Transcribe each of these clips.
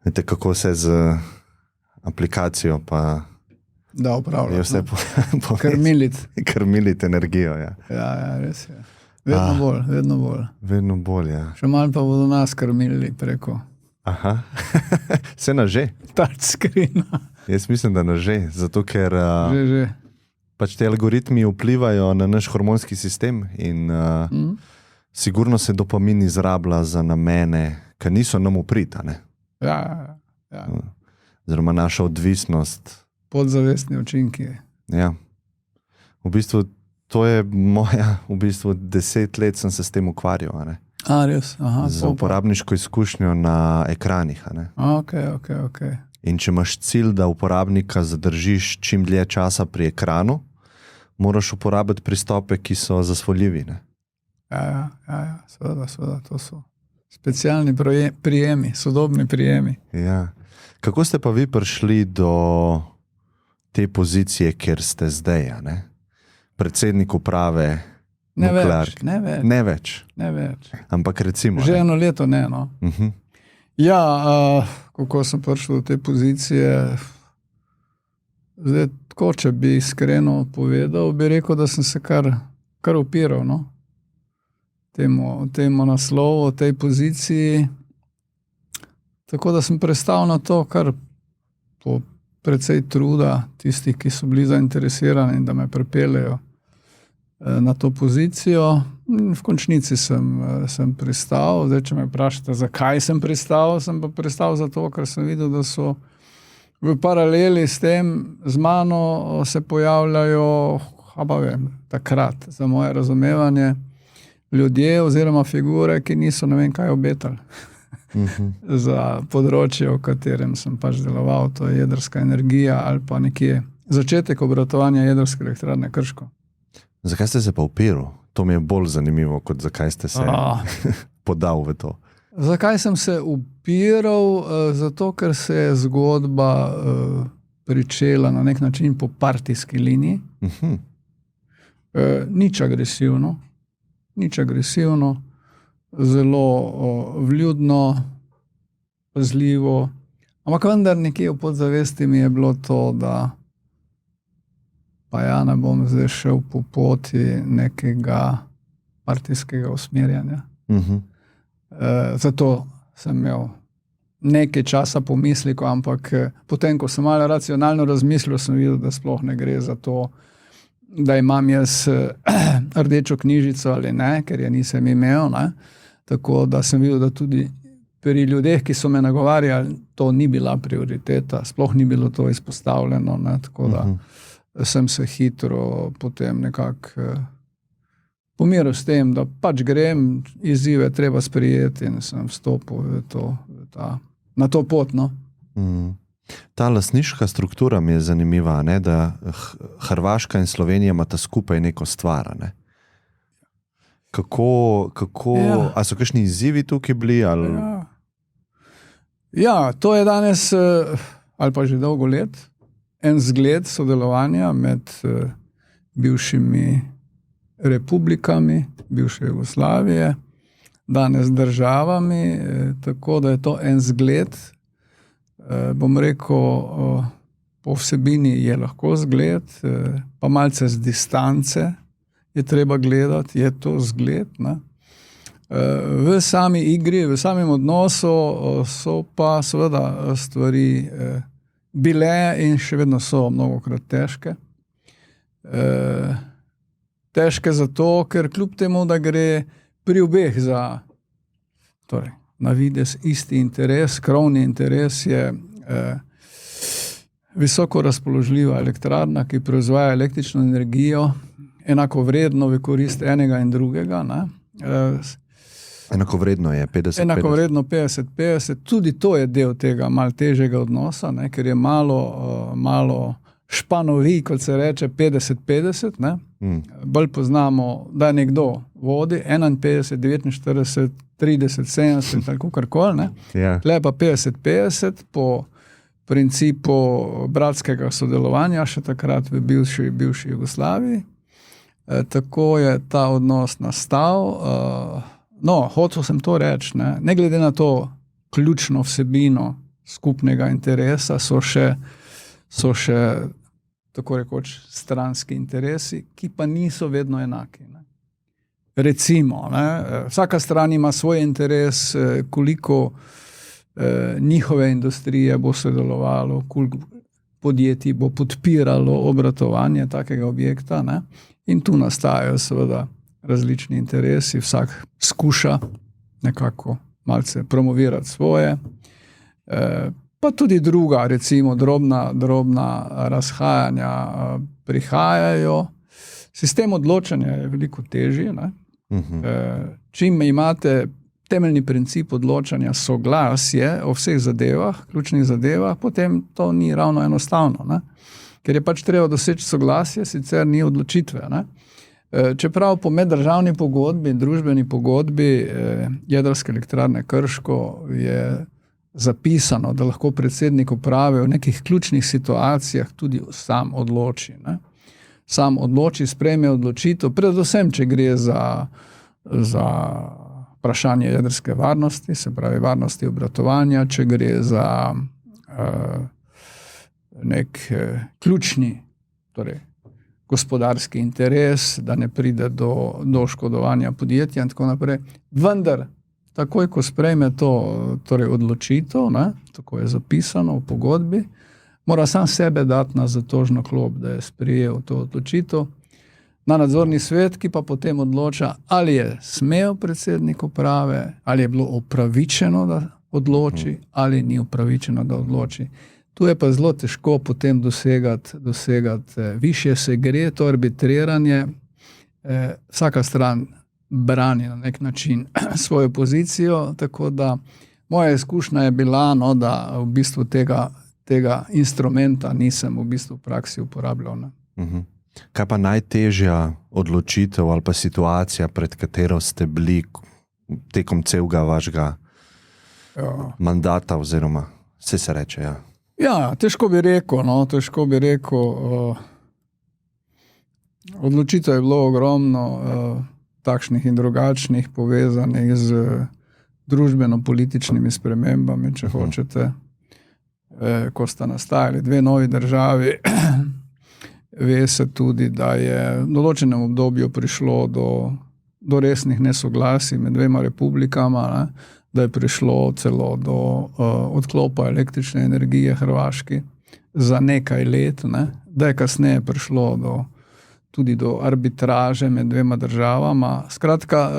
Vete, kako se z aplikacijo pa Da, upravljati. je vse krmiliti energijo. Ja. Ja, res je. Vedno bolj, vedno bolj. Vedno bolj, ja. Še malo pa bodo nas krmili preko Aha, se naže. touchscreena. Jaz mislim, da naže, zato ker Že. pač te algoritmi vplivajo na naš hormonski sistem in sigurno se dopamin izrablja za namene, ki niso nam uprita, ne? Ja. Oziroma naša odvisnost. Podzavestni učinki. Ja. V bistvu, to je moja, 10 let sem se s tem ukvarjal, ne? Res? Aha. Z uporabniško izkušnjo na ekranih, ne? Ok. In če imaš cilj, da uporabnika zadržiš čim dlje časa pri ekranu, moraš uporabiti pristope, ki so zasvoljivi, ne? Ja, seveda, to so specialni prijemi, sodobni prijemi. Ja. Kako ste pa vi prišli do te pozicije, kjer ste zdaj, ne? Predsednik uprave nuklearke? Ne več. Ampak recimo. Že eno leto ne, no. Ja, kako sem prišel do te pozicije, zdaj tako, če bi iskreno povedal, bi rekel, da sem se kar upiral, no. Temu naslovu, tej poziciji. Tako da sem prestal na to, kar po precej truda tistih, ki so bili zainteresirani, da me pripeljejo na to pozicijo. V končnici sem pristal. Zdaj, če me vprašate, zakaj sem pristal pa pristal zato, ker sem videl, da so v paraleli s tem z mano se pojavljajo, takrat, za moje razumevanje, ljudje oziroma figure, ki niso ne vem kaj obetali. Za področje, v katerem sem pač deloval, to je jedrska energija ali pa nekje začetek obratovanja jedrske elektrarne Krško. Zakaj ste se pa upiral? To mi je bolj zanimivo, kot zakaj ste se podal v to. Zakaj sem se upiral? Zato, ker se je zgodba pričela na nek način po partijski liniji. Nič agresivno, zelo vljudno, pazljivo, ampak vendar nekje v podzavesti mi je bilo to, da pa ja ne bom zdaj šel po poti nekega partijskega usmerjanja. Zato sem imel nekaj časa pomisleko, ampak potem, ko sem malo racionalno razmislil, sem videl, da sploh ne gre za to, da imam jaz rdečo knjižico ali ne, ker je nisem imel, ne. Tako da sem videl, da tudi pri ljudeh, ki so me nagovarjali, to ni bila prioriteta, sploh ni bilo to izpostavljeno, ne. Tako da sem se hitro potem nekako pomiril s tem, da pač grem, izzive treba sprejeti in sem vstopil na to pot, no. Ta lastniška struktura mi je zanimiva, ne, da Hrvaška in Slovenija imata skupaj neko stvar, ne. Kako a so kakšni izzivi tukaj bili? Ali? Ja, to je danes, ali pa že dolgo let, en zgled sodelovanja med bivšimi republikami, bivše Jugoslavije, danes državami, tako da je to en zgled. Bom rekel, po vsebini je lahko zgled, pa malce z distance je treba gledati, je to zgled, ne. V sami igri, v samem odnosu so pa seveda stvari bile in še vedno so mnogokrat težke. Težke zato, ker kljub temu, da gre pri obeh za na videz isti interes, krovni interes je visoko razpoložljiva elektrarna, ki proizvaja električno energijo, enako vredno v korist enega in drugega, ne. Enakovredno je 50-50. Enakovredno 50-50, tudi to je del tega malo težjega odnosa, ne, ker je malo španovi, kot se reče, 50-50, ne. Bolj poznamo, da nekdo vodi 51, 49, 30, 70, tako karkoli, ne. Tle pa 50-50 po principu bratskega sodelovanja, še takrat v bivši Jugoslaviji. Tako je ta odnos nastal. Hotel sem to reči, ne glede na to ključno vsebino, skupnega interesa, so še tako rekoč stranski interesi, ki pa niso vedno enaki. Ne. Recimo, vsaka stran ima svoj interes, koliko njihove industrije bo sodelovalo, koliko podjetij bo podpiralo obratovanje takega objekta, ne. In tu nastajajo seveda različni interesi, vsak skuša nekako malce promovirati svoje, pa tudi druga, recimo drobna razhajanja prihajajo. Sistem odločanja je veliko težji, ne. Čim imate temeljni princip odločanja soglasje o vseh zadevah, ključnih zadevah, potem to ni ravno enostavno, ne. Ker je pač treba doseči soglasje, sicer ni odločitve, ne. Čeprav po meddržavni pogodbi in družbeni pogodbi Jedrske elektrarne Krško je zapisano, da lahko predsednik uprave v nekih ključnih situacijah tudi sam odloči, ne. Sam odloči, sprejme odločitev, predvsem, če gre za vprašanje jedrske varnosti, se pravi varnosti obratovanja, če gre za nek ključni, torej gospodarski interes, da ne pride do oškodovanja podjetja in tako naprej. Vendar, takoj, ko sprejme to torej odločitev, ne, tako je zapisano v pogodbi, mora sam sebe dati na zatožno klop, da je sprejel to odločitev. Na nadzorni svet, ki pa potem odloča, ali je smel predsednik uprave, ali je bilo upravičeno, da odloči, ali ni upravičeno, da odloči. Tu je pa zelo težko potem dosegati višje se gre, to arbitriranje. Vsaka stran brani na nek način svojo pozicijo, tako da moja izkušnja je bila, no, da v bistvu tega instrumenta nisem v bistvu v praksi uporabljal. Ne. Kaj pa najtežja odločitev ali pa situacija, pred katero ste bili tekom celega vašega mandata oziroma se reče, ja? Ja, težko bi rekel. Odločitev je bilo ogromno takšnih in drugačnih, povezanih z družbeno-političnimi spremembami, če hočete. Ko sta nastajali dve novi državi, ve se tudi, da je v določenem obdobju prišlo do resnih nesoglasij med dvema republikama, ne? Da je prišlo celo do odklopa električne energije Hrvaški za nekaj let, ne? Da je kasneje prišlo tudi do arbitraže med dvema državama. Skratka,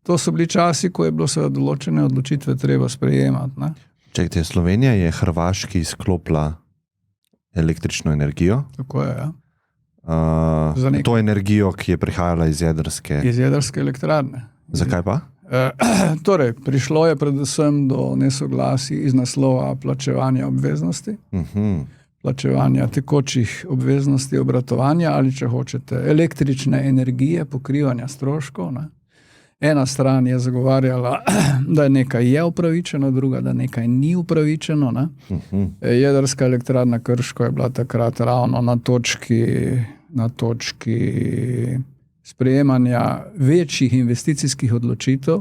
to so bili časi, ko je bilo se določene odločitve treba sprejemati. Ne? Čekajte, Slovenija je Hrvaški izklopila električno energijo? Tako je, ja. To energijo, ki je prihajala iz jedrske elektrarne. Zakaj pa? Torej, prišlo je predvsem do nesoglasij iz naslova plačevanja obveznosti, plačevanja tekočih obveznosti obratovanja ali, če hočete, električne energije, pokrivanja stroškov. Ne. Ena stran je zagovarjala, da nekaj je upravičeno, druga, da nekaj ni upravičeno. Ne. Jedrska elektrarna Krško je bila takrat ravno na točki sprejemanja večjih investicijskih odločitev,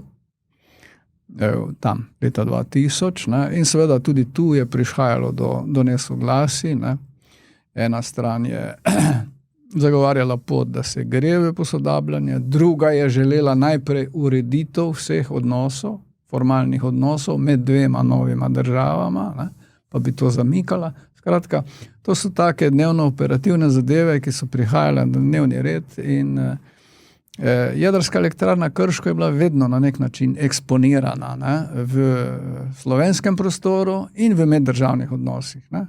tam leta 2000, ne, in seveda tudi tu je prihajalo do nesoglasij. Ne. Ena stran je zagovarjala pot, da se gre v posodabljanje, druga je želela najprej ureditev vseh odnosov, formalnih odnosov med dvema novima državama, ne, pa bi to zamikala. Skratka, to so take dnevno operativne zadeve, ki so prihajale na dnevni red in Jedrska elektrarna Krško je bila vedno na nek način eksponirana, ne, v slovenskem prostoru in v meddržavnih odnosih. Ne.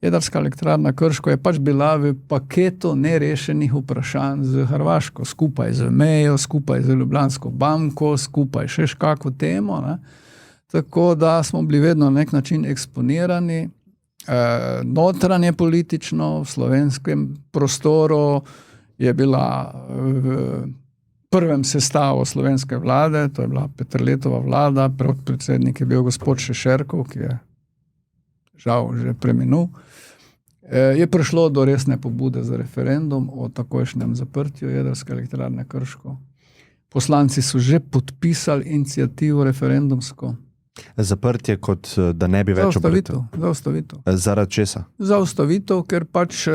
Jedrska elektrarna Krško je pač bila v paketu nerešenih vprašanj z Hrvaško, skupaj z mejo, skupaj z Ljubljansko banko, skupaj še kako temo. Ne. Tako da smo bili vedno na nek način eksponirani, notranje politično v slovenskem prostoru. Je bila v prvem sestavu slovenske vlade, to je bila Peterletova vlada, predsednik je bil gospod Šešerkov, ki je žal že preminul. Je prišlo do resne pobude za referendum o takojšnjem zaprtju Jedrske elektrarne Krško. Poslanci so že podpisali iniciativo referendumsko, Zaprtje, kot da ne bi več obrtov. Zaradi česa? Zaustavitev, ker pač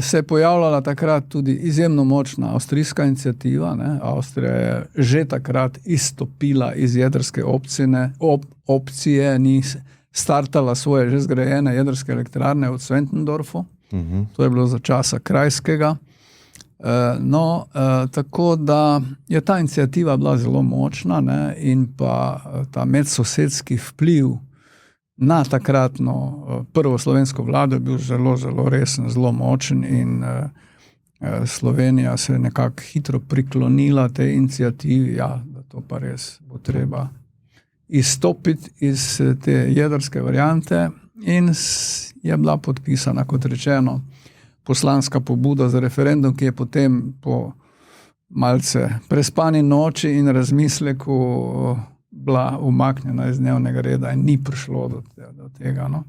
se je pojavljala takrat tudi izjemno močna avstrijska iniciativa. Avstrija je že takrat izstopila iz jedrske opcije, ni startala svoje že zgrajene jedrske elektrarne v Zwentendorfu. To je bilo za časa Krajskega. Tako da je ta iniciativa bila zelo močna, in pa ta medsosedski vpliv na takratno prvo slovensko vlado je bil zelo, zelo resen, zelo močen in Slovenija se je nekako hitro priklonila tej iniciativi, da to pa res bo treba izstopiti iz te jedrske variante in je bila podpisana, kot rečeno, poslanska pobuda za referendum, ki je potem po malce prespani noči in razmisleku bila umaknjena iz dnevnega reda in ni prišlo do tega.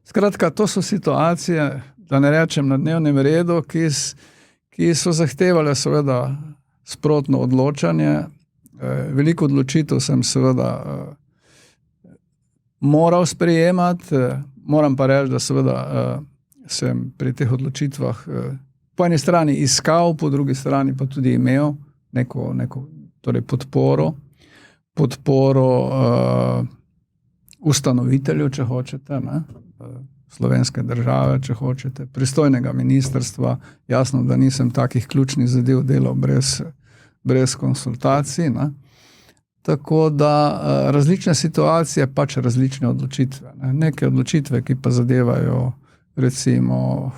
Skratka, to so situacije, da ne rečem na dnevnem redu, ki so zahtevale seveda sprotno odločanje. Veliko odločitev sem seveda moral sprejemati, moram pa reči, da seveda sem pri teh odločitvah po eni strani iskal, po drugi strani pa tudi imel neko torej podporo ustanovitelju, če hočete, slovenske države, če hočete, pristojnega ministrstva. Jasno, da nisem takih ključnih zadev delal brez konsultacij. Tako da različne situacije, pač različne odločitve. Neke odločitve, ki pa zadevajo recimo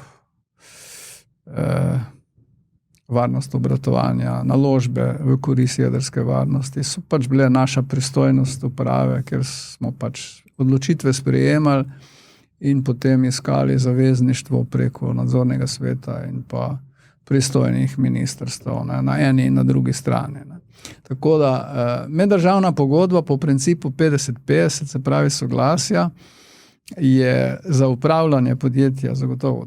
varnost obratovanja, naložbe v korist jedrske varnosti, so pač bile naša pristojnost uprave, ker smo pač odločitve sprejemali in potem iskali zavezništvo preko nadzornega sveta in pa pristojnih ministrstv na eni in na drugi strani. Tako da meddržavna pogodba po principu 50-50, se pravi soglasja, je za upravljanje podjetja zagotovo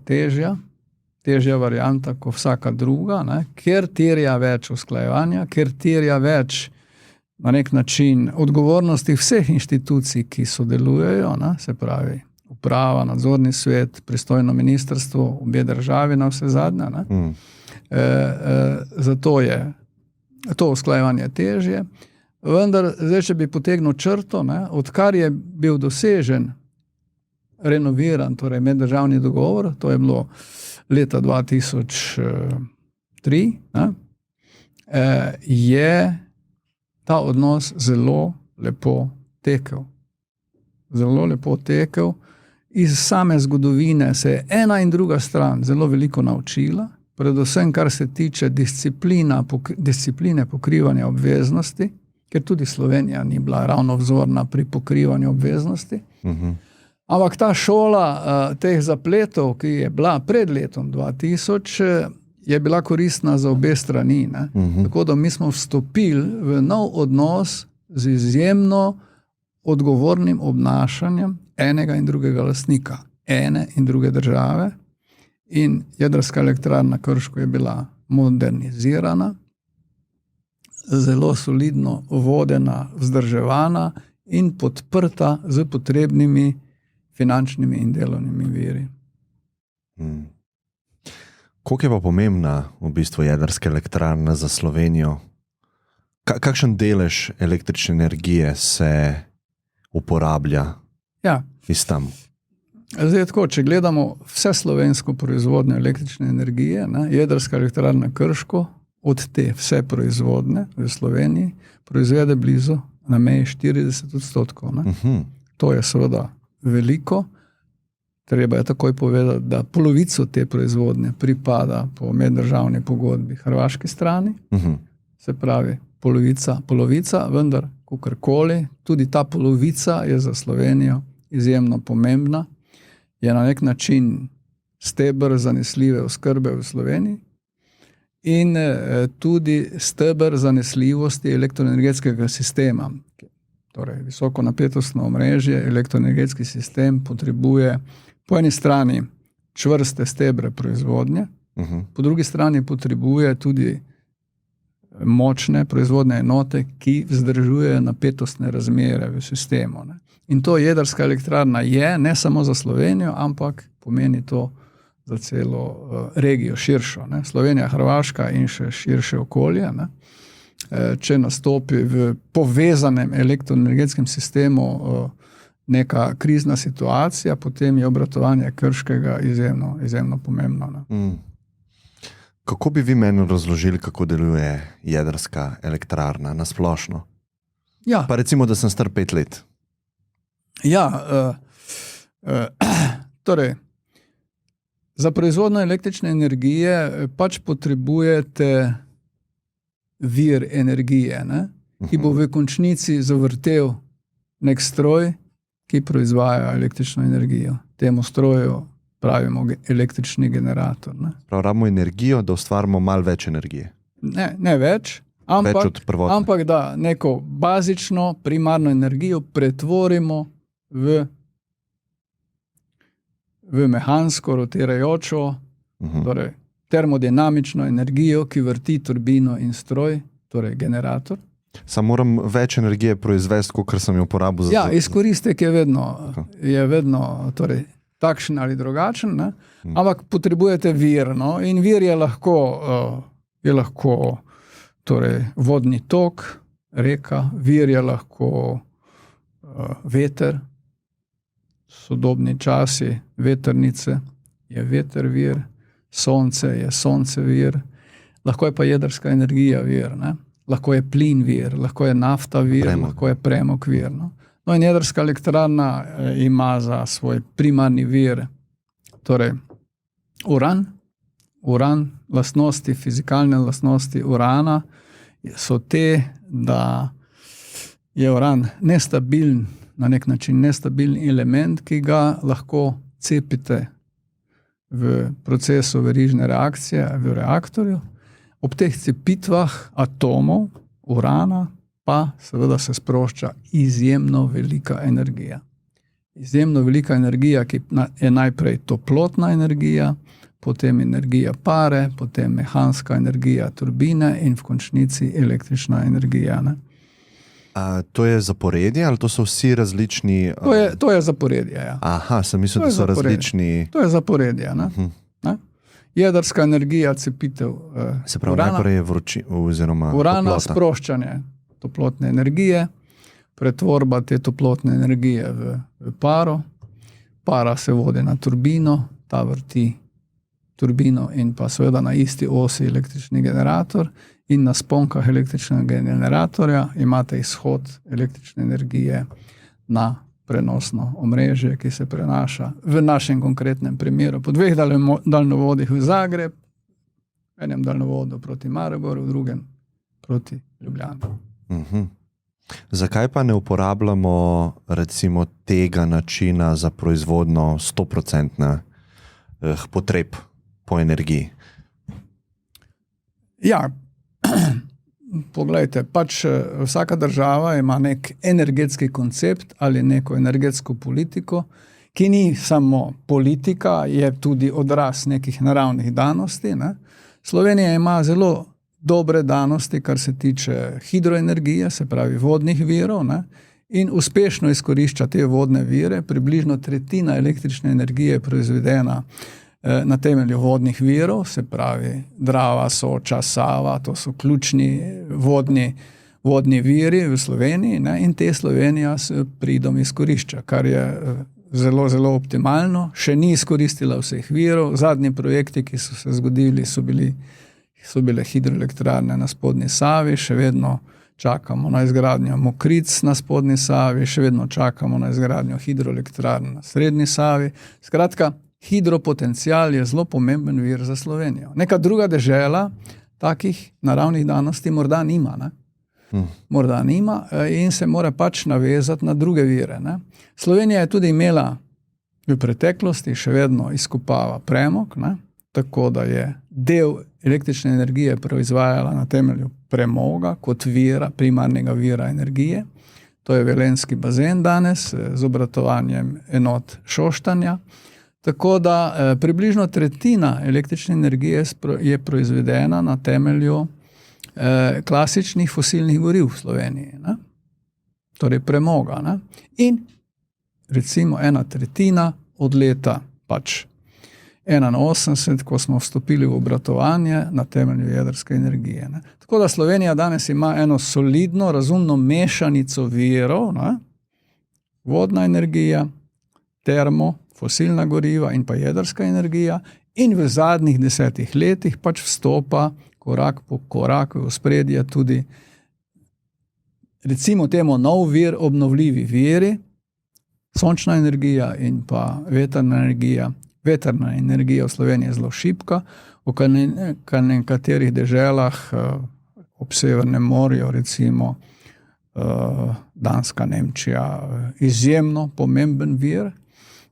težja varianta kot vsaka druga, ker terja več usklajevanja, ker terja več na nek način odgovornosti vseh inštitucij, ki sodelujejo, se pravi uprava, nadzorni svet, pristojno ministrstvo, obe državi na vse zadnje. Zato je to usklajevanje težje. Vendar, zdaj, če bi potegnil črto, odkar je bil dosežen renoviran, torej meddržavni dogovor, to je bilo leta 2003, je ta odnos zelo lepo tekel. Zelo lepo tekel. Iz same zgodovine se je ena in druga stran zelo veliko naučila, predvsem kar se tiče discipline pokrivanja obveznosti, ker tudi Slovenija ni bila ravno vzorna pri pokrivanju obveznosti. Ampak ta šola teh zapletov, ki je bila pred letom 2000, je bila koristna za obe strani. Tako da mi smo vstopili v nov odnos z izjemno odgovornim obnašanjem enega in drugega lastnika, ene in druge države. In jedrska elektrarna Krško je bila modernizirana, zelo solidno vodena, vzdrževana in podprta z potrebnimi finančnimi in delovnimi viri. Koliko je pa pomembna v bistvu jedrska elektrarna za Slovenijo? Kakšen delež električne energije se uporablja iz tam? Zdaj tako, če gledamo vse slovensko proizvodnjo električne energije, jedrska elektrarna Krško od te vse proizvodne v Sloveniji proizvede blizu na meji 40%. To je seveda veliko. Treba je takoj povedati, da polovico te proizvodnje pripada po meddržavni pogodbi hrvaški strani. Se pravi polovica, vendar kakorkoli, tudi ta polovica je za Slovenijo izjemno pomembna. Je na nek način steber zanesljive oskrbe v Sloveniji in tudi steber zanesljivosti elektroenergetskega sistema. Torej, visokonapetostno omrežje, elektroenergetski sistem potrebuje po eni strani čvrste stebre proizvodnje, po drugi strani potrebuje tudi močne proizvodne enote, ki vzdržujejo napetostne razmere v sistemu. Ne. In to jedrska elektrarna je, ne samo za Slovenijo, ampak pomeni to za celo regijo širšo. Ne. Slovenija, Hrvaška in še širše okolje. Ne. Če nastopi v povezanem elektroenergetskem sistemu neka krizna situacija, potem je obratovanje Krškega izjemno pomembno. Ne. Kako bi vi meni razložili, kako deluje jedrska elektrarna na splošno? Ja. Pa recimo, da sem star 5 let. Ja, torej, za proizvodnjo električne energije pač potrebujete vir energije, ne? Ki bo v končnici zavrtel nek stroj, ki proizvaja električno energijo. Temu stroju pravimo električni generator. Ne? Prav, rabimo energijo, da ustvarimo malo več energije. Ne več, ampak da neko bazično, primarno energijo pretvorimo v mehansko rotirajočo, torej termodinamično energijo, ki vrti turbino in stroj, torej generator. Sam moram več energije proizvesti, kot sem jo uporabil za... Ja, izkoristek je vedno torej, takšen ali drugačen, ne? Ampak potrebujete vir, no? In vir je lahko torej, vodni tok, reka, vir je lahko veter, sodobni časi, vetrnice, je veter vir, sonce je sonce vir, lahko je pa jedrska energija vir, ne? Lahko je plin vir, lahko je nafta vir, lahko je premog vir. No in jedrska elektrarna ima za svoj primarni vir, torej uran, lastnosti, fizikalne lastnosti urana so te, da je uran nestabilen, na nek način nestabilen element, ki ga lahko cepite v procesu verižne reakcije v reaktorju. Ob teh cepitvah atomov urana pa seveda se sprošča izjemno velika energija. Izjemno velika energija, ki je najprej toplotna energija, potem energija pare, potem mehanska energija turbine in v končnici električna energija. Ne? To je zaporedje ali to so vsi različni... To je zaporedje, ja. Aha, sem mislil, da so različni... To je zaporedje, ne? Ne? Jedrska energija, cepitev se pravi, urana, najprej je urana, toplota. Sproščanje toplotne energije, pretvorba te toplotne energije v paro, para se vodi na turbino, ta vrti turbino in pa seveda na isti osi električni generator in na sponkah električnega generatorja imate izhod električne energije na prenosno omrežje, ki se prenaša v našem konkretnem primeru po 2 daljnovodih v Zagreb, enem daljnovodu proti Mariboru, v drugem proti Ljubljani. Zakaj pa ne uporabljamo recimo tega načina za proizvodno 100% potreb po energiji? Ja, poglejte, pač vsaka država ima nek energetski koncept ali neko energetsko politiko, ki ni samo politika, je tudi odraz nekih naravnih danosti. Ne? Slovenija ima zelo dobre danosti, kar se tiče hidroenergije, se pravi vodnih virov, ne? In uspešno izkorišča te vodne vire. Približno 1/3 električne energije je proizvedena na temelju vodnih virov, se pravi Drava, Soča, Sava, to so ključni vodni viri v Sloveniji, ne? In te Slovenija s pridom izkorišča, kar je zelo, zelo optimalno. Še ni izkoristila vseh virov. Zadnji projekti, ki so se zgodili, so bile hidroelektrarne na spodnji Savi, še vedno čakamo na izgradnjo Mokric na spodnji Savi, še vedno čakamo na izgradnjo hidroelektrarn na srednji Savi. Skratka, hidropotencial je zelo pomemben vir za Slovenijo. Neka druga dežela takih naravnih danosti morda nima, ne? Morda nima in se mora pač navezati na druge vire. Ne? Slovenija je tudi imela v preteklosti, še vedno izkopava premog, ne? Tako da je del električne energije proizvajala na temelju premoga kot vira, primarnega vira energije. To je Velenjski bazen danes z obratovanjem enot Šoštanja. Tako da približno 1/3 električne energije je proizvedena na temelju klasičnih fosilnih goriv v Sloveniji. Ne? Torej premoga. Ne? In recimo 1/3 od leta 81, ko smo vstopili v obratovanje na temelju jedrske energije. Ne? Tako da Slovenija danes ima eno solidno, razumno mešanico virov, ne? Vodna energija, termo, fosilna goriva in pa jedrska energija, in v zadnjih 10 letih vstopa korak po koraku v ospredje tudi recimo temu nov vir, obnovljivi viri, sončna energija in pa vetrna energija. Vetrna energija v Sloveniji je zelo šibka, v nekaterih deželah ob Severnem morju, recimo Danska, Nemčija, izjemno pomemben vir,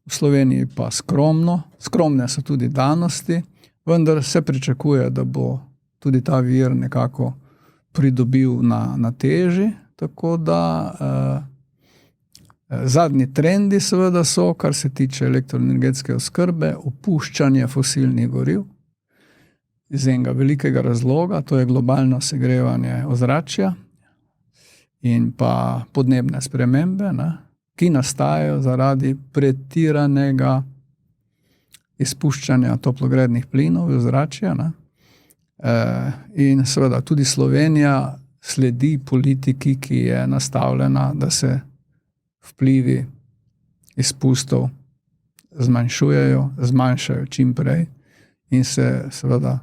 v Sloveniji pa skromne so tudi danosti, vendar se pričakuje, da bo tudi ta vir nekako pridobil na teži, tako da zadnji trendi seveda so, kar se tiče elektroenergetske oskrbe, opuščanje fosilnih goriv iz enega velikega razloga, to je globalno segrevanje ozračja in pa podnebne spremembe, ne, ki nastajajo zaradi pretiranega izpuščanja toplogrednih plinov v ozračje. In seveda tudi Slovenija sledi politiki, ki je nastavljena, da se vplivi izpustov zmanjšajo čim prej in se seveda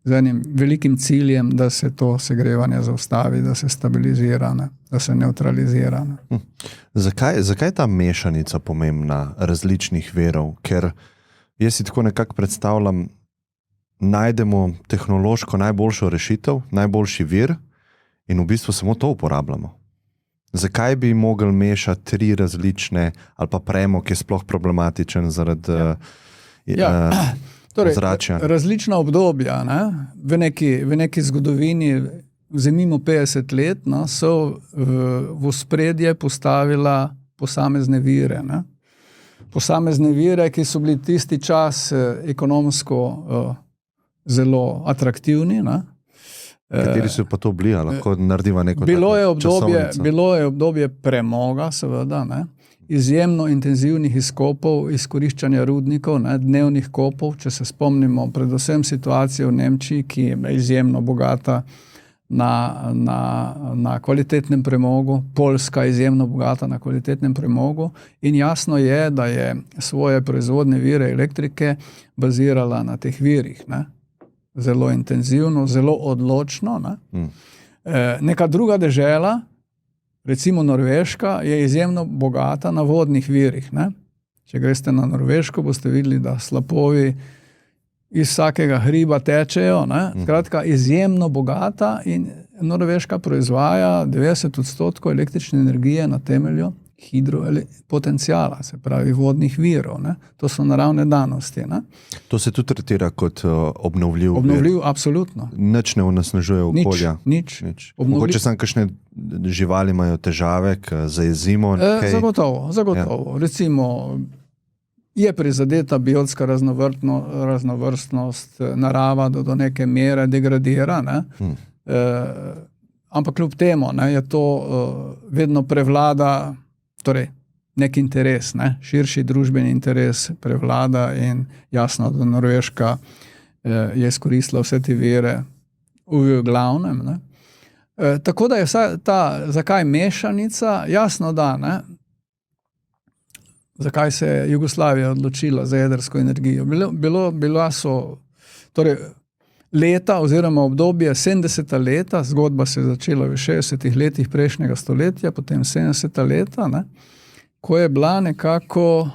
z enim velikim ciljem, da se to segrevanje zaustavi, da se stabilizira, ne, da se neutralizira. Ne. Zakaj je ta mešanica pomembna različnih virov? Ker jaz si tako nekako predstavljam, najdemo tehnološko najboljšo rešitev, najboljši vir in v bistvu samo to uporabljamo. Zakaj bi mogli mešati 3 različne, ali pa premog je sploh problematičen zaradi ozračja? Različna obdobja, ne? V neki zgodovini, vzemimo 50 let, no, so v ospredje postavila posamezne vire. Ne? Posamezne vire, ki so bili tisti čas ekonomsko zelo atraktivni. Ne? Kateri so pa to bili, lahko narediva neko časovnico? Bilo je obdobje premoga, seveda, ne? Izjemno intenzivnih izkopov, izkoriščanja rudnikov, ne? Dnevnih kopov, če se spomnimo predvsem situacije v Nemčiji, ki je izjemno bogata na kvalitetnem premogu, Poljska izjemno bogata na kvalitetnem premogu in jasno je, da je svoje proizvodne vire elektrike bazirala na teh virih, ne? Zelo intenzivno, zelo odločno. Ne? Neka druga dežela, recimo Norveška, je izjemno bogata na vodnih virih. Ne? Če greste na Norveško, boste videli, da slapovi iz vsakega hriba tečejo. Ne? Skratka, izjemno bogata in Norveška proizvaja 90% električne energije na temelju hidropotencijala, se pravi vodnih virov. Ne? To so naravne danosti. Ne? To se tudi tretira kot obnovljiv vir? Obnovljiv, absolutno. Nič ne onesnažuje okolja? Nič. Mogoče samo kakšne živali imajo težave, zajezimo? Zagotovo. Ja. Recimo, je prizadeta biotska raznovrstnost, narava do neke mere degradira, ne? Ampak kljub temu, ne, je to vedno prevlada, torej nek interes, ne, širši družbeni interes prevlada in jasno, da Norveška je izkoristila vse te vire v glavnem. Ne. Tako da je zakaj mešanica, jasno da, ne, zakaj se je Jugoslavija odločila za jedrsko energijo. Bila so, torej, leta oziroma obdobje 70. leta, zgodba se je začela v 60. letih prejšnjega stoletja, potem 70. leta, ne, ko je bila nekako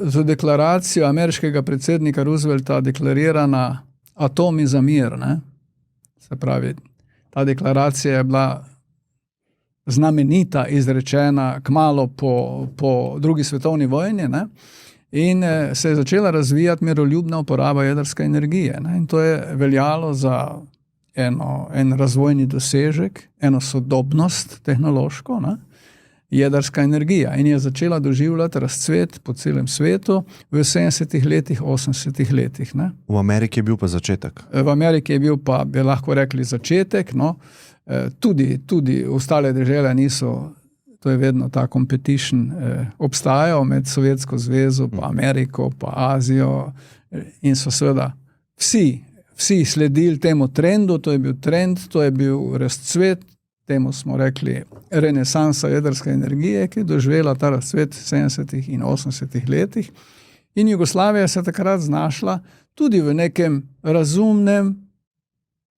z deklaracijo ameriškega predsednika Roosevelta deklarirana atomi za mir. Ne. Se pravi, ta deklaracija je bila znamenita, izrečena kmalu po drugi svetovni vojni, ne. In se je začela razvijati miroljubna uporaba jedrske energije. Ne? In to je veljalo za en razvojni dosežek, eno sodobnost tehnološko, ne? jedrska energija in je začela doživljati razcvet po celem svetu v 70. letih, 80. letih. Ne. V Ameriki je bil pa začetek. V Ameriki je bil pa, bi lahko rekli, začetek, no. Tudi ostale dežele niso, to je vedno ta competition, obstajal med Sovjetsko zvezo, pa Ameriko, pa Azijo in so seveda vsi sledili temu trendu, to je bil trend, to je bil razcvet, temu smo rekli renesansa jedrske energije, ki je doživela ta razcvet v 70. in 80. letih. In Jugoslavija se takrat znašla tudi v nekem razumnem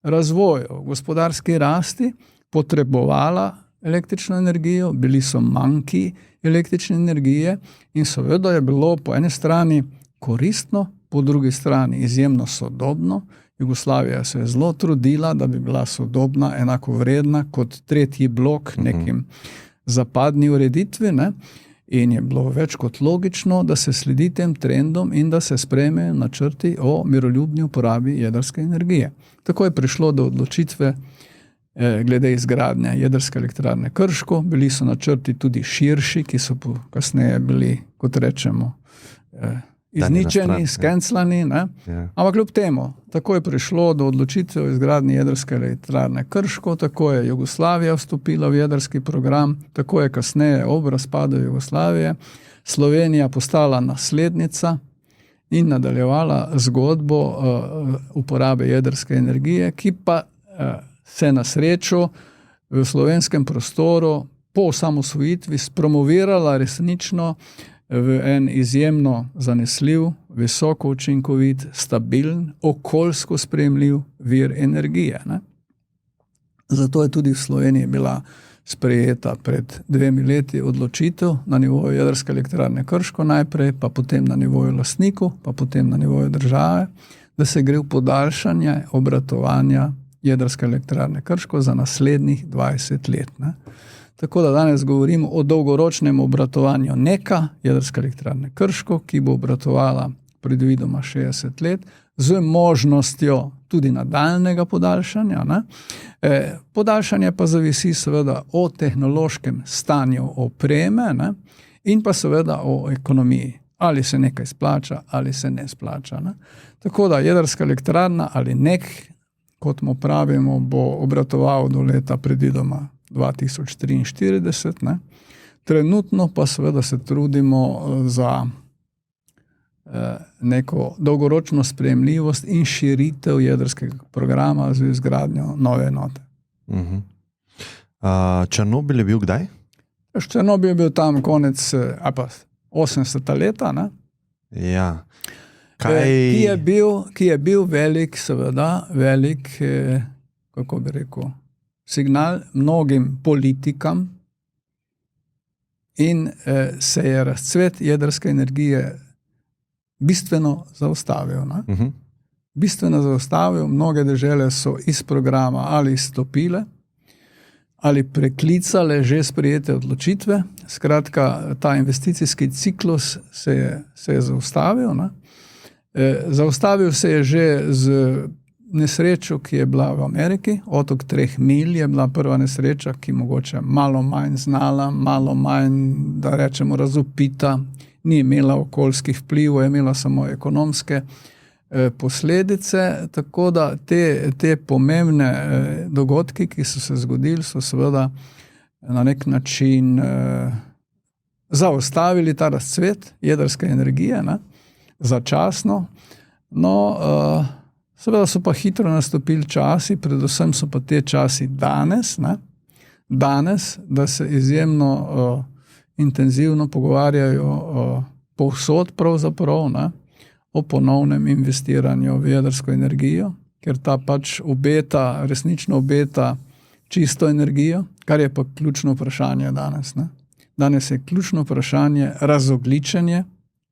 razvoju, gospodarski rasti, potrebovala električno energijo, bili so manjki električne energije in seveda je bilo po eni strani koristno, po drugi strani izjemno sodobno. Jugoslavija se je zelo trudila, da bi bila sodobna, enako vredna kot tretji blok nekim zapadni ureditvi, ne? In je bilo več kot logično, da se sledi tem trendom in da se sprejmejo načrti o miroljubni uporabi jedrske energije. Tako je prišlo do odločitve glede izgradnje jedrske elektrarne Krško. Bili so načrti tudi širši, ki so kasneje bili, kot rečemo, izničeni, skenslani. Ne? Ja. Ampak kljub temu, tako je prišlo do odločitve o izgradnji jedrske elektrarne Krško, tako je Jugoslavija vstopila v jedrski program, tako je kasneje ob razpadu Jugoslavije Slovenija postala naslednica in nadaljevala zgodbo uporabe jedrske energije, ki pa se na srečo v slovenskem prostoru po osamosvojitvi spromovirala resnično v en izjemno zanesljiv, visoko učinkovit, stabilen, okoljsko sprejemljiv vir energije. Ne? Zato je tudi v Sloveniji bila sprejeta pred 2 leti odločitev na nivoju jedrske elektrarne Krško najprej, pa potem na nivoju lastniku, pa potem na nivoju države, da se gre v podaljšanje obratovanja jedrske elektrarne Krško za naslednjih 20 let. Ne? Tako da danes govorimo o dolgoročnem obratovanju NEK-a, jedrske elektrarne Krško, ki bo obratovala predvidoma 60 let, z možnostjo tudi nadaljnega podaljšanja. Ne? Podaljšanje pa zavisi seveda o tehnološkem stanju opreme, ne? In pa seveda o ekonomiji. Ali se nekaj splača, ali se ne splača. Ne? Tako da jedrska elektrarna ali NEK, kot mu pravimo, bo obratoval do leta predvidoma 2043. Ne? Trenutno pa seveda se trudimo za neko dolgoročno sprejemljivost in širitev jedrskega programa z izgradnjo nove enote. Černobil je bil kdaj? Černobil je bil tam konec 80. leta. Ne? Ja. Ki je bil velik, seveda, kako bi rekel, signal mnogim politikam in se je razcvet jedrske energije bistveno zaustavil. Bistveno zaustavil, mnoge dežele so iz programa ali izstopile ali preklicale že sprejete odločitve. Skratka, ta investicijski ciklus se je zaustavil. Ne? Zaustavil se je že z nesrečo, ki je bila v Ameriki. Otok 3 milj je bila prva nesreča, ki mogoče malo manj znala, malo manj, da rečemo, razvpita, ni imela okoljskih vplivov, je imela samo ekonomske posledice, tako da te pomembne dogodki, ki so se zgodili, so seveda na nek način zaustavili ta razcvet jedrske energije, ne? Začasno. No, seveda so pa hitro nastopili časi, predvsem so pa te časi danes, ne? Danes, da se izjemno intenzivno pogovarjajo povsod pravzaprav, ne? O ponovnem investiranju v jedrsko energijo, ker ta pač resnično obeta čisto energijo, kar je pa ključno vprašanje danes. Ne? Danes je ključno vprašanje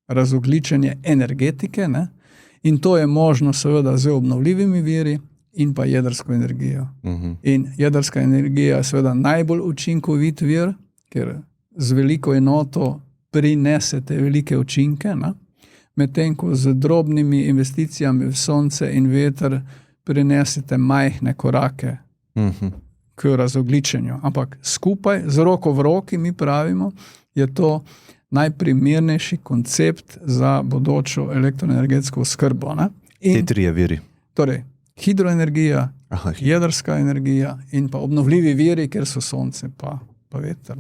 razogljičenje energetike, ne? In to je možno seveda z obnovljivimi viri in pa jedrsko energijo. In jedrska energija je seveda najbolj učinkovit vir, ker z veliko enoto prinesete velike učinke, ne? Medtem ko z drobnimi investicijami v sonce in veter prinesete majhne korake k razogličenju. Ampak skupaj, z roko v roki, mi pravimo, je to najprimernejši koncept za bodočo elektroenergetsko oskrbo. Te trije viri. Torej, hidroenergija, jedrska energija in pa obnovljivi viri, ker so sonce pa veter.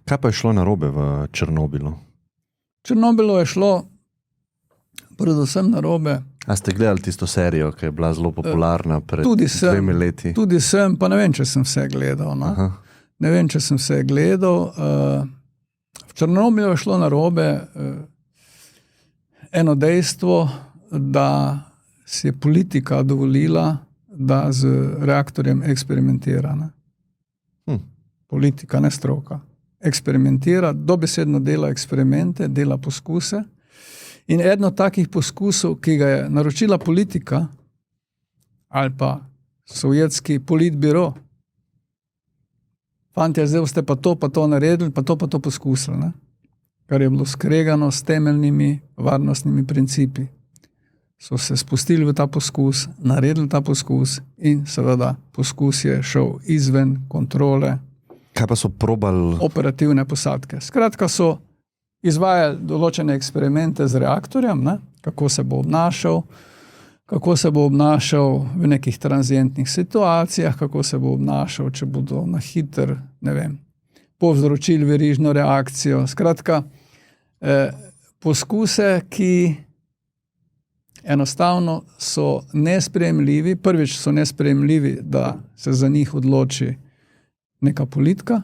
Kaj pa je šlo narobe v Černobilu? Černobilu je šlo predvsem narobe. A ste gledali tisto serijo, ki je bila zelo popularna pred 2 leti? Tudi sem, pa ne vem, če sem vse gledal. Ne vem, če sem vse gledal. V Černobilu je šlo narobe eno dejstvo, da si je politika dovolila, da z reaktorjem eksperimentira. Politika, ne stroka. Eksperimentira, dobesedno dela eksperimente, dela poskuse. In eno takih poskusov, ki ga je naročila politika ali pa sovjetski politbiro, fantje, zdaj ste pa to naredili, pa to poskusili. Ne? Kar je bilo skregano s temeljnimi varnostnimi principi. So se spustili v ta poskus, naredili ta poskus in seveda poskus je šel izven kontrole. Kaj pa so probali? Operativne posadke. Skratka so izvajali določene eksperimente z reaktorjem, kako se bo obnašal v nekih tranzientnih situacijah, kako se bo obnašal, če bodo na hiter, povzročili verižno reakcijo. Skratka, poskuse, ki enostavno so nesprejemljivi. Prvič so nesprejemljivi, da se za njih odloči neka politika,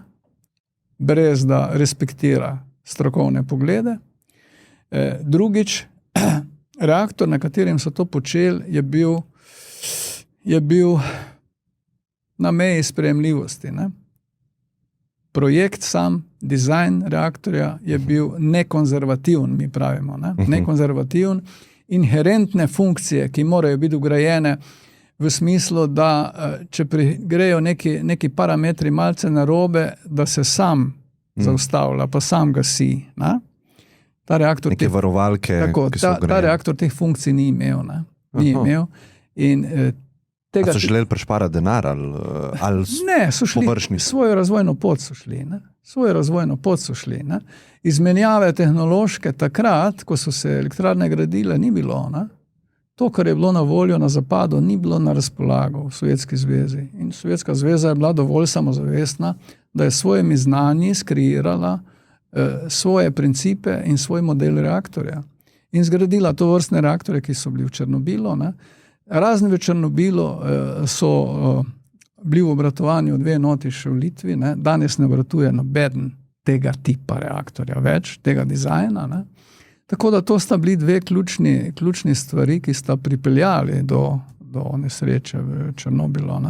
brez da respektira strokovne poglede. Drugič, reaktor, na katerem so to počeli, je bil na meji sprejemljivosti. Projekt sam, dizajn reaktorja je bil nekonzervativen, mi pravimo. Nekonzervativen. Inherentne funkcije, ki morajo biti ugrajene v smislu, da če grejo neki parametri malce narobe, da se sam zaustavlja, pa sam gasi. Ta reaktor neke varovalke, ki so ugrajene. Ta reaktor teh funkcij ni imel. Ni imel. In so želeli prešparati denar ali ne, so šli površni? Svojo razvojno pot so šli. Izmenjave tehnološke takrat, ko so se elektrarne gradile, ni bilo. To, kar je bilo na voljo na zapadu, ni bilo na razpolago v Sovjetski zvezi. In Sovjetska zveza je bila dovolj samozavestna, da je s svojimi znanji skreirala svoje principe in svoj model reaktorja. In zgradila to vrstne reaktorje, ki so bili v Černobilu. Razni v Černobilu so bili v obratovanju 2 enoti še v Litvi. Danes ne obratuje nobeden tega tipa reaktorja več, tega dizajna. Tako da to sta bili 2 ključni stvari, ki sta pripeljali do nesreče v Černobilu.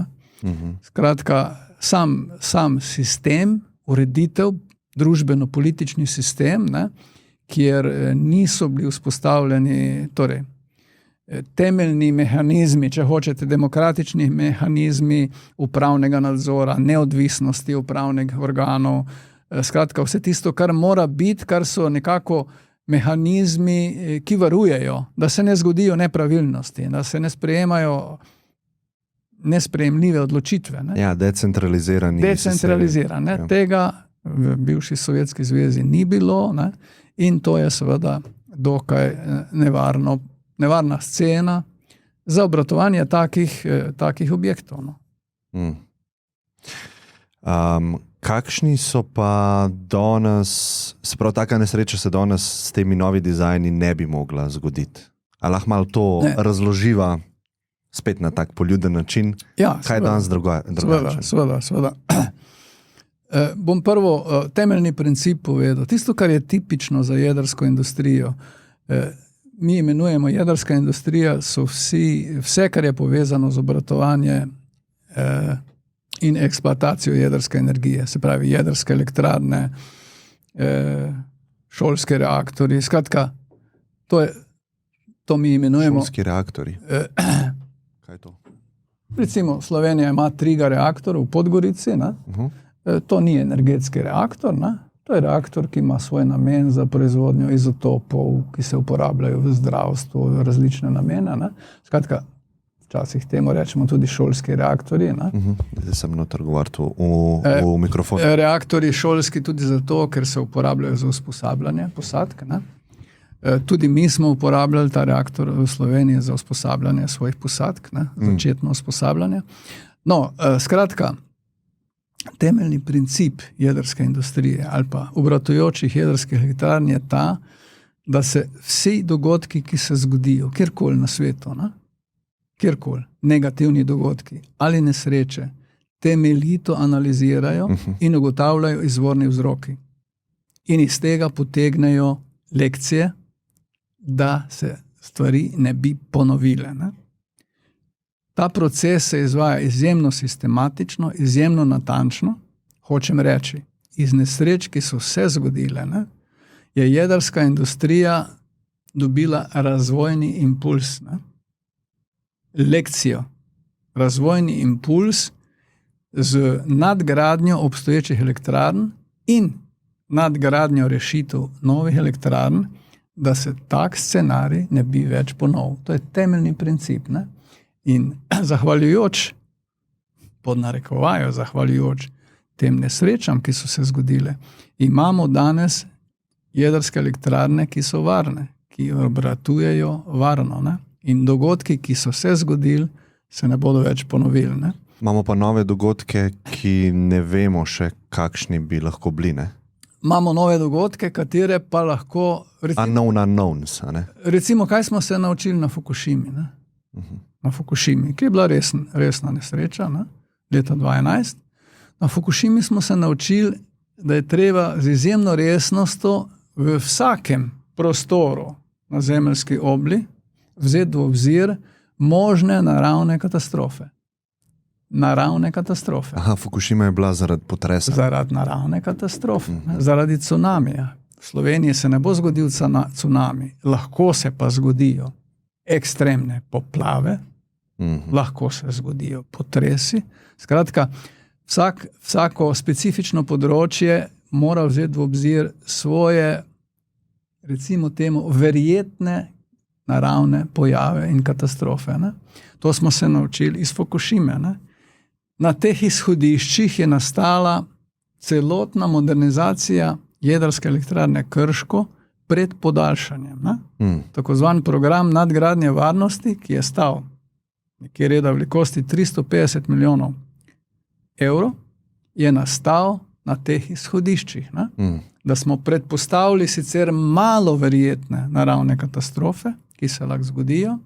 Skratka, sam sistem, ureditev, družbeno-politični sistem, kjer niso bili vzpostavljeni temeljni mehanizmi, če hočete, demokratični mehanizmi upravnega nadzora, neodvisnosti upravnih organov, skratka vse tisto, kar mora biti, kar so nekako mehanizmi, ki varujejo, da se ne zgodijo nepravilnosti, da se ne sprejemajo nesprejemljive odločitve. Ja, decentralizirani. Tega v bivši Sovjetski zvezi ni bilo, in to je seveda dokaj nevarna scena za obratovanje takih objektov. Kakšni so pa danes, se pravi, taka nesreča se danes s temi novi dizajni ne bi mogla zgoditi? Ali lahko malo to razloživa spet na tak poljuden način? Ja, kaj je danes drugače? Seveda. Bom prvo temeljni princip povedal. Tisto, kar je tipično za jedrsko industrijo, mi imenujemo jedrska industrija, so vse, kar je povezano z obratovanjem in eksploatacijo jedrske energije, se pravi jedrske elektrarne, šolske reaktorji. Skratka, to mi imenujemo... Šolski reaktorji? Kaj je to? Recimo, Slovenija ima 3 reaktorja v Podgorici. To ni energetski reaktor. To je reaktor, ki ima svoj namen za proizvodnjo izotopov, ki se uporabljajo v zdravstvu, v različne namene. Skratka, včasih temu rečemo tudi šolski reaktorji. Zdaj sem noter govoril v mikrofon. Reaktorji šolski tudi zato, ker se uporabljajo za usposabljanje posadk. Tudi mi smo uporabljali ta reaktor v Sloveniji za usposabljanje svojih posadk, začetno usposabljanje. No, skratka, temeljni princip jedrske industrije ali pa obratujočih jedrskih elektrarn je ta, da se vsi dogodki, ki se zgodijo, kjerkoli na svetu, kjerkoli, negativni dogodki ali nesreče, temeljito analizirajo in ugotavljajo izvorni vzroki. In iz tega potegnejo lekcije, da se stvari ne bi ponovile. Ta proces se izvaja izjemno sistematično, izjemno natančno. Hočem reči, iz nesreč, ki so se zgodile, je jedrska industrija dobila razvojni impuls. Lekcijo. Razvojni impuls z nadgradnjo obstoječih elektrarn in nadgradnjo rešitev novih elektrarn, da se tak scenarij ne bi več ponovil. To je temeljni princip. In zahvaljujoč, pod narekovajo, zahvaljujoč tem nesrečam, ki so se zgodile, imamo danes jedrske elektrarne, ki so varne, ki obratujejo varno. In dogodki, ki so se zgodili, se ne bodo več ponovili. Imamo pa nove dogodke, ki ne vemo še, kakšni bi lahko bili. Imamo nove dogodke, katere pa lahko... Unknown unknowns. Recimo, kaj smo se naučili na Fukushimi. Na Fukushimi, ki je bila resna nesreča, leta 2011. Na Fukushimi smo se naučili, da je treba z izjemno resnostjo v vsakem prostoru na zemeljski obli vzeti v obzir možne naravne katastrofe. Naravne katastrofe. Fukushima je bila zaradi potresa. Zaradi naravne katastrofe, zaradi cunamija. V Sloveniji se ne bo zgodil cunami, lahko se pa zgodijo ekstremne poplave, lahko se zgodijo potresi. Skratka, vsako specifično področje mora vzeti v obzir svoje, recimo temu, verjetne naravne pojave in katastrofe. To smo se naučili iz Fukushime. Na teh izhodiščih je nastala celotna modernizacija jedrske elektrarne Krško pred podaljšanjem. Tako zvan program nadgradnje varnosti, ki je stal nekje reda velikosti 350 milijonov evrov, je nastal na teh izhodiščih. Da smo predpostavili sicer malo verjetne naravne katastrofe, ki se lahko zgodijo,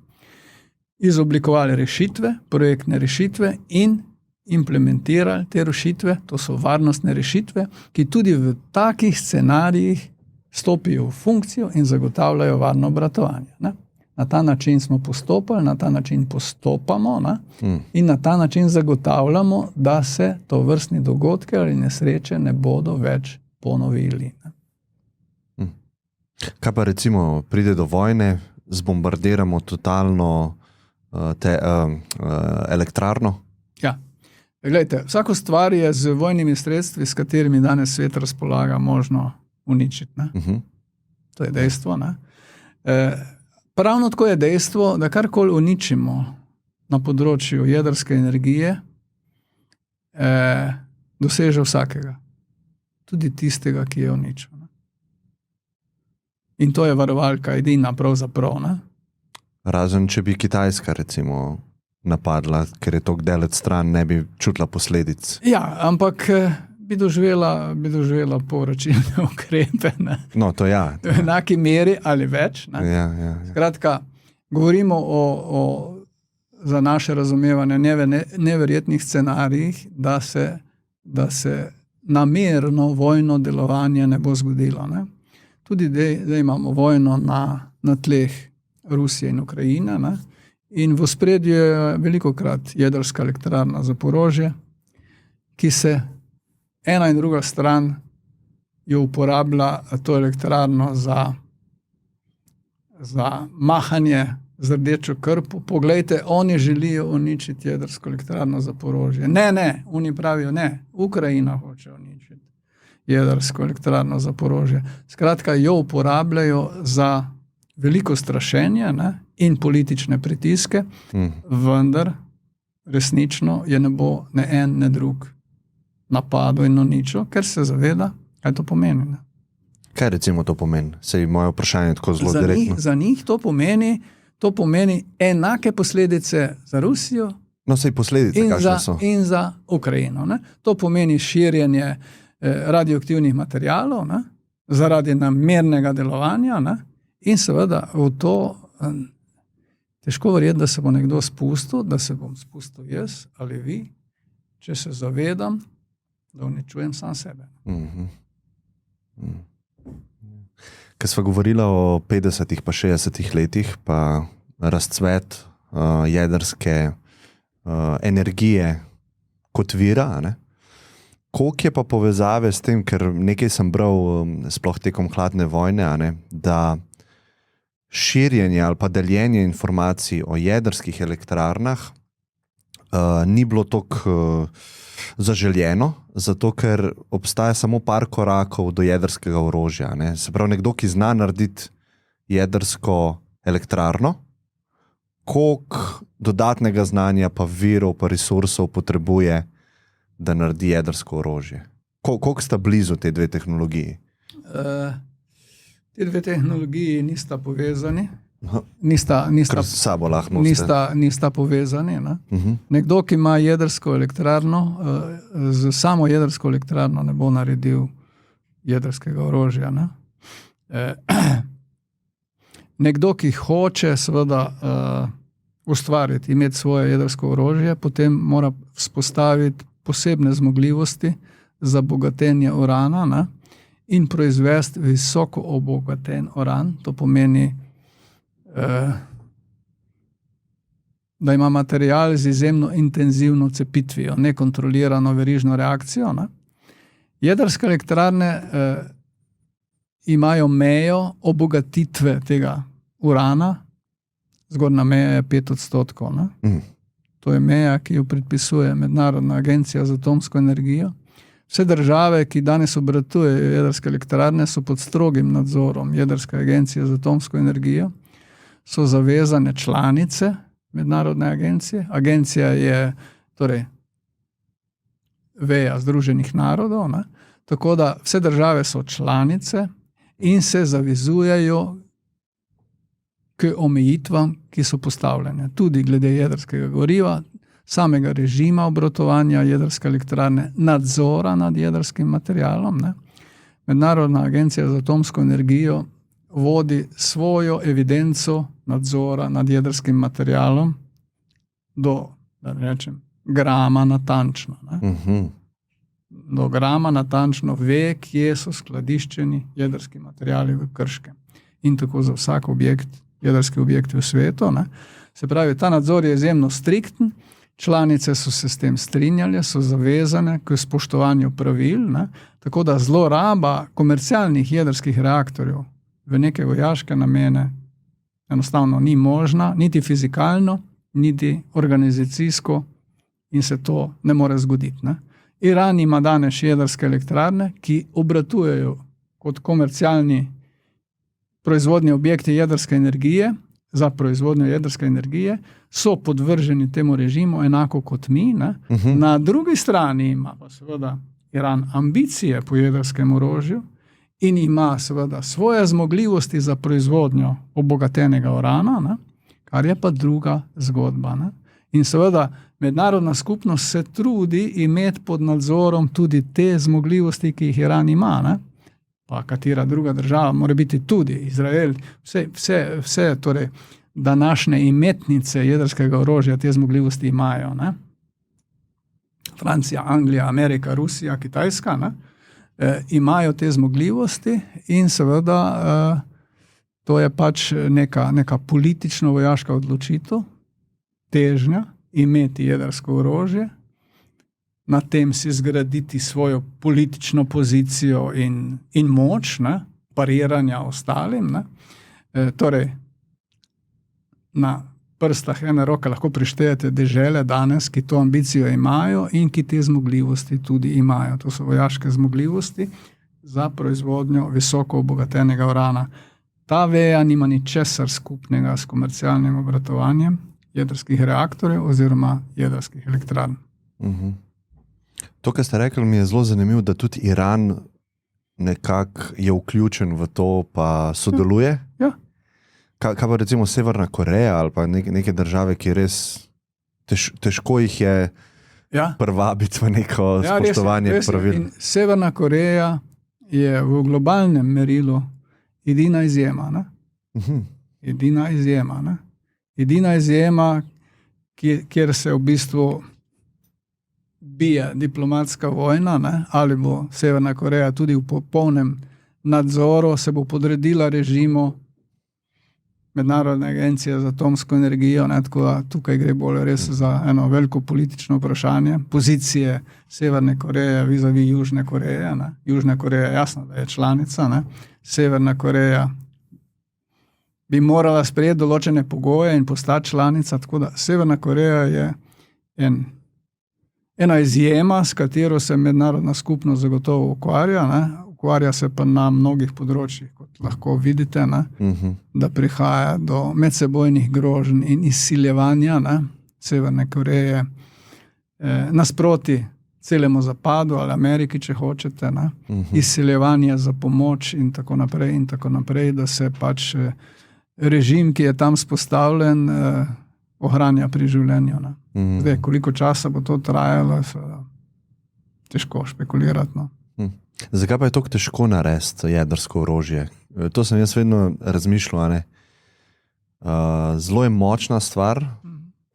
izoblikovali rešitve, projektne rešitve in implementirali te rešitve, to so varnostne rešitve, ki tudi v takih scenarijih stopijo v funkcijo in zagotavljajo varno obratovanje. Na ta način smo postopali, na ta način postopamo in na ta način zagotavljamo, da se tovrstni dogodki ali nesreče ne bodo več ponovili. Kaj pa recimo pride do vojne, zbombardiramo totalno elektrarno? Ja. Glejte, vsako stvar je z vojnimi sredstvi, s katerimi danes svet razpolaga, možno uničiti. To je dejstvo. Pravno tako je dejstvo, da karkoli uničimo na področju jedrske energije, doseže vsakega. Tudi tistega, ki je uničil. In to je varovalka edina pravzaprav. Razen, če bi Kitajska recimo napadla, ker je toliko daleč stran, ne bi čutila posledic. Ja, ampak bi doživela povračilne ukrepe. No, to ja. V enaki meri ali več. Ja. Skratka, govorimo o za naše razumevanje neverjetnih scenarijih, da se namerno vojno delovanje ne bo zgodilo. Tudi da imamo vojno na tleh Rusije in Ukrajine. In v ospredju je velikokrat jedrska elektrarna Zaporožje, ki se ena in druga stran jo uporablja to elektrarno za mahanje z rdečo krpo. Poglejte, oni želijo uničiti jedrsko elektrarno Zaporožje. Ne, oni pravijo ne, Ukrajina hoče uničiti jedrsko elektrarno Zaporožje. Skratka, jo uporabljajo za veliko strašenja, ne, in politične pritiske, vendar resnično je ne bo ne en, ne drug napadel in ničo, ker se zaveda, kaj to pomeni. Ne. Kaj recimo to pomeni? Sej moje vprašanje je tako zelo direktno. Za njih to pomeni enake posledice za Rusijo, no, sej posledice, kakšne so. In za Ukrajino. Ne. To pomeni širjenje radioaktivnih materialov, ne, zaradi namernega delovanja, ne, in seveda v to težko verjeti, da se bo nekdo spustil, da se bom spustil jaz ali vi, če se zavedam, da uničujem sam sebe. Ko sva govorila o 50. pa 60. letih, pa razcvet jedrske energije kot vira, ne? Koliko je pa povezave s tem, ker nekaj sem bral sploh tekom hladne vojne, ne, da širjenje ali pa deljenje informacij o jedrskih elektrarnah ni bilo toliko zaželjeno, zato ker obstaja samo par korakov do jedrskega orožja. Ne. Se pravi, nekdo, ki zna narediti jedrsko elektrarno, koliko dodatnega znanja pa virov pa resursov potrebuje, da naredi jedrsko orožje? Koliko sta blizu te dve tehnologiji? Te dve tehnologiji nista povezani. Nista povezani. Ne? Nekdo, ki ima jedrsko elektrarno, z samo jedrsko elektrarno ne bo naredil jedrskega orožja. Ne? Nekdo, ki hoče seveda ustvariti, imeti svoje jedrsko orožje, potem mora vzpostaviti posebne zmogljivosti za bogatenje urana, ne? In proizvesti visoko obogaten uran. To pomeni, da ima material z izjemno intenzivno cepitvijo, nekontrolirano verižno reakcijo. Ne? Jedrske elektrarne imajo mejo obogatitve tega urana, zgornja meja je 5%. Ne? To je meja, ki jo predpisuje Mednarodna agencija za atomsko energijo. Vse države, ki danes obratujejo jedrske elektrarne, so pod strogim nadzorom Jedrske agencije za atomsko energijo, so zavezane članice Mednarodne agencije. Agencija je torej veja Združenih narodov, ne? Tako da vse države so članice in se zavezujejo k omejitvam, ki so postavljene. Tudi glede jedrskega goriva, samega režima obratovanja jedrske elektrarne, nadzora nad jedrskim materialom. Ne? Mednarodna agencija za atomsko energijo vodi svojo evidenco nadzora nad jedrskim materialom do, da rečem, grama natančno. Ne? Do grama natančno ve, kje so skladiščeni jedrski materiali v Krškem. In tako za vsak objekt, jedrski objekt v svetu. Ne? Se pravi, ta nadzor je izjemno strikten. Članice so se s tem strinjali, so zavezane k spoštovanju pravil, ne? Tako da zloraba komercialnih jedrskih reaktorjev v neke vojaške namene enostavno ni možna, niti fizikalno, niti organizacijsko, in se to ne more zgoditi. Ne? Iran ima danes jedrske elektrarne, ki obratujejo kot komercialni proizvodni objekti jedrske energije, za proizvodnjo jedrske energije, so podvrženi temu režimu enako kot mi. Ne? Na drugi strani ima pa seveda Iran ambicije po jedrskem orožju in ima seveda svoje zmogljivosti za proizvodnjo obogatenega urana, ne? Kar je pa druga zgodba. Ne? In seveda mednarodna skupnost se trudi imeti pod nadzorom tudi te zmogljivosti, ki jih Iran ima, ne? Pa katera druga država, mora biti tudi Izrael, vse torej današnje imetnice jedrskega orožja te zmogljivosti imajo. Ne? Francija, Anglija, Amerika, Rusija, Kitajska, ne? Imajo te zmogljivosti in seveda to je pač neka politično vojaška odločitev, težnja imeti jedrsko orožje, na tem si zgraditi svojo politično pozicijo in moč, ne, pariranja ostalim. Ne. Torej, na prstah ene roke lahko prištejete dežele danes, ki to ambicijo imajo in ki te zmogljivosti tudi imajo. To so vojaške zmogljivosti za proizvodnjo visoko obogatenega urana. ta veja nima ničesar skupnega s komercialnim obratovanjem jedrskih reaktorjev oziroma jedrskih elektrarn. To, kar ste rekli, mi je zelo zanimivo, da tudi Iran nekako je vključen v to, pa sodeluje. Ja. Kaj pa recimo Severna Koreja ali pa neke države, ki res težko jih je privabiti v neko spoštovanje pravil. In Severna Koreja je v globalnem merilu edina izjema. Ne? Edina izjema. Ne? Edina izjema, kjer se v bistvu bije diplomatska vojna, ne? Ali bo Severna Koreja tudi v popolnem nadzoru se bo podredila režimu Mednarodne agencije za atomsko energijo, ne, tako da tukaj gre bolj res za eno veliko politično vprašanje. Pozicije Severne Koreje vis-a-vis Južne Koreje. Ne. Južna Koreja jasno, da je članica. Ne. Severna Koreja bi morala sprejeti določene pogoje in postati članica, tako da Severna Koreja je ena izjema, s katero se mednarodna skupnost zagotovo ukvarja, ne. Ukvarja se pa na mnogih področjih, kot lahko vidite, ne, da prihaja do medsebojnih groženj in izsiljevanja Severne Koreje nasproti celemu Zapadu ali Ameriki, če hočete, ne, izsiljevanje za pomoč in tako naprej, da se pač režim, ki je tam spostavljen, ohranja pri življenju. Ne. Zdaj, koliko časa bo to trajalo, težko špekulirati. No. Zakaj pa je tako težko narediti jedrsko orožje? To sem jaz vedno razmišljal. Zelo je močna stvar,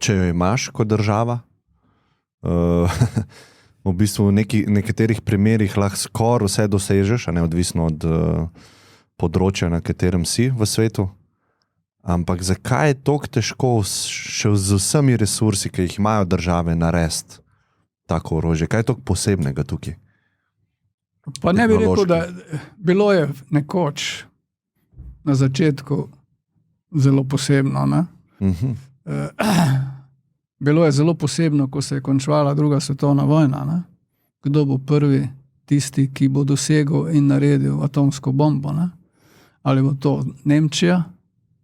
če jo imaš kot država. V bistvu v nekaterih primerih lahko skoraj vse dosežeš, odvisno od področja, na katerem si v svetu. Ampak zakaj je tako težko še z vsemi resursi, ki jih imajo države, narediti tako orožje? Kaj je tako posebnega tukaj? Pa ne bi rekel, da bilo je nekoč na začetku zelo posebno. Ne? Bilo je zelo posebno, ko se je končala druga svetovna vojna. Ne? Kdo bo prvi tisti, ki bo dosegel in naredil atomsko bombo? Ne? Ali bo to Nemčija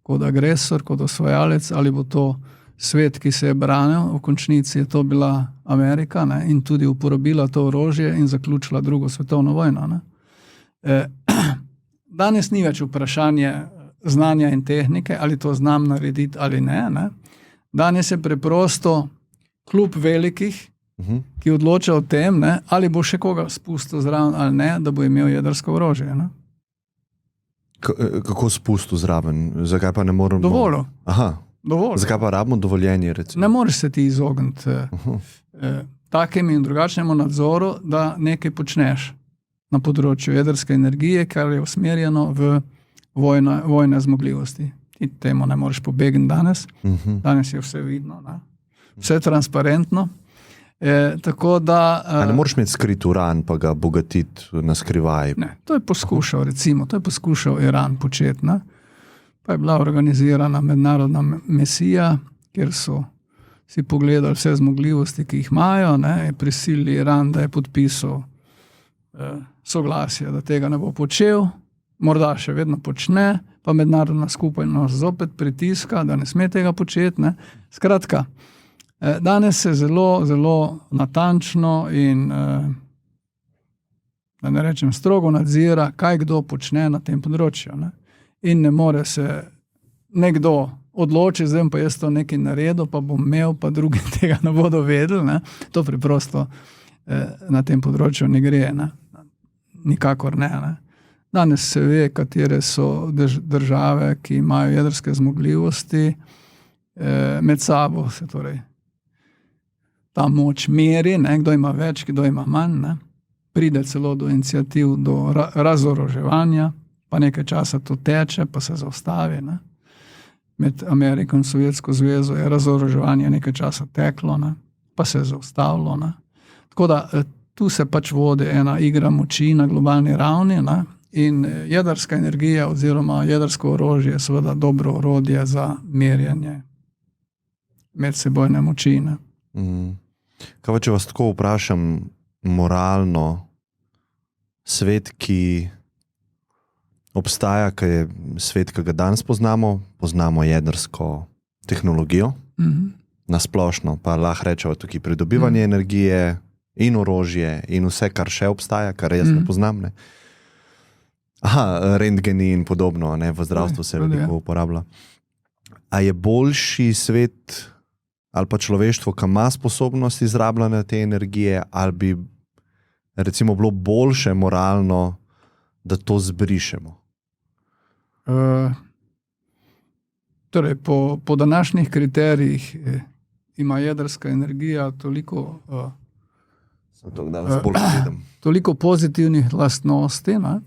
kot agresor, kot osvajalec, ali bo to svet, ki se je branil, v končnici je to bila Amerika, ne, in tudi uporabila to orožje in zaključila drugo svetovno vojno. Ne. Danes ni več vprašanje znanja in tehnike, ali to znam narediti ali ne. Ne. Danes je preprosto klub velikih, ki odloča o tem, ne, ali bo še koga spustil zraven ali ne, da bo imel jedrsko orožje. Ne. Kako spustil zraven? Zakaj pa ne moremo? Dovolj. Aha. Dovolj. Zakaj pa rabimo dovoljenje? Recimo? Ne moreš se ti izogniti takem in drugačnemu nadzoru, da nekaj počneš na področju jedrske energije, kar je usmerjeno v vojne zmogljivosti. Ti temu ne moreš pobegniti danes. Danes je vse vidno, ne? Vse transparentno. Tako da, ne moreš imeti skrit uran, pa ga bogatiti na skrivaj? Ne, to je poskušal Iran početi. Ne? Pa je bila organizirana mednarodna misija, kjer so si pogledali vse zmogljivosti, ki jih imajo, ne, je prisilili Iran, da je podpisal soglasje, da tega ne bo počel, morda še vedno počne, pa mednarodna skupnost zopet pritiska, da ne sme tega početi. Ne. Skratka, danes se zelo, zelo natančno in da ne rečem strogo nadzira, kaj kdo počne na tem področju. Ne. In ne more se nekdo odločiti, zdaj pa jaz to nekaj naredil, pa bom imel, pa drugi tega ne bodo vedeli. Ne. To preprosto na tem področju ne gre. Ne. Nikakor ne. Ne. Danes se ve, katere so države, ki imajo jedrske zmogljivosti, med sabo se torej ta moč meri, ne. Kdo ima več, kdo ima manj. Ne. Pride celo do iniciativ, do razoroževanja, pa nekaj časa to teče, pa se zaustavi. Ne. Med Ameriko in Sovjetsko zvezo je razoroževanje nekaj časa teklo, ne, pa se je zaustavilo. Ne. Tako da tu se pač vodi ena igra moči na globalni ravni, ne, in jedrska energija oziroma jedrsko orožje je seveda dobro orodje za merjenje medsebojne moči. Ne. Kaj pa, če vas tako vprašam moralno, svet, ki obstaja, ki je svet, ki ga danes poznamo jedrsko tehnologijo, nasplošno, pa lahko rečemo tukaj pridobivanje energije in orožje in vse, kar še obstaja, kar jaz ne poznam. Ne? Rentgeni in podobno, ne? V zdravstvu se veliko uporablja. A je boljši svet ali pa človeštvo, ki ima sposobnost izrabljanja te energije, ali bi recimo bilo boljše moralno, da to zbrišemo? Torej, po današnjih kriterijih ima jedrska energija toliko pozitivnih lastnosti, ne,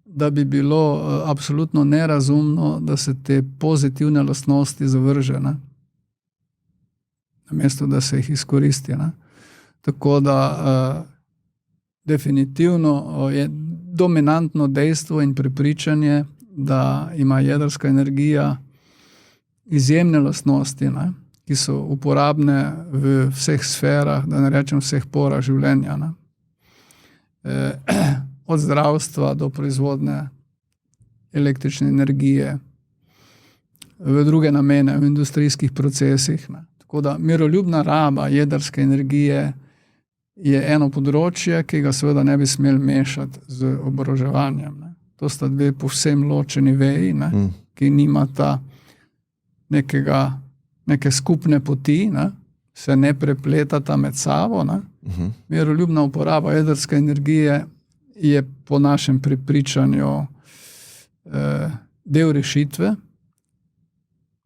da bi bilo absolutno nerazumno, da se te pozitivne lastnosti zavrže, ne, namesto da se jih izkoristi. Ne. Tako da definitivno je dominantno dejstvo in prepričanje, da ima jedrska energija izjemne lastnosti, ne, ki so uporabne v vseh sferah, da ne rečem vseh porah življenja. Ne. Od zdravstva do proizvodne električne energije, v druge namene, v industrijskih procesih. Ne. Tako da miroljubna raba jedrske energije je eno področje, ki ga seveda ne bi smeli mešati z oboroževanjem. Ne. To sta dve povsem ločeni veji, ne, ki nimata neke skupne poti, ne, se ne prepletata med sabo. Ne. Miroljubna uporaba jedrske energije je po našem prepričanju del rešitve,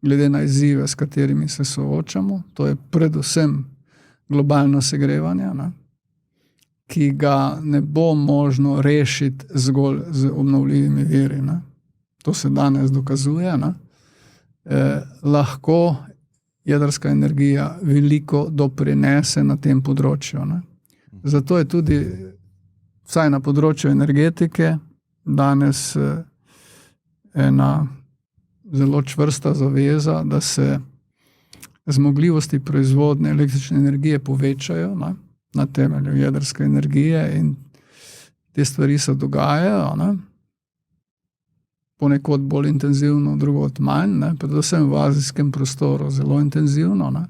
glede na izzive, s katerimi se soočamo. To je predvsem globalno segrevanje, ne, ki ga ne bo možno rešiti zgolj z obnovljivimi viri. Ne. To se danes dokazuje. Ne. Lahko jedrska energija veliko doprinese na tem področju. Ne. Zato je tudi, vsaj na področju energetike, danes ena zelo čvrsta zaveza, da se zmogljivosti proizvodnje električne energije povečajo, ne, na temelju jedrske energije, in te stvari se dogajajo, ne. Ponekod bolj intenzivno, drugod manj, ne, predvsem v azijskem prostoru zelo intenzivno. Ne.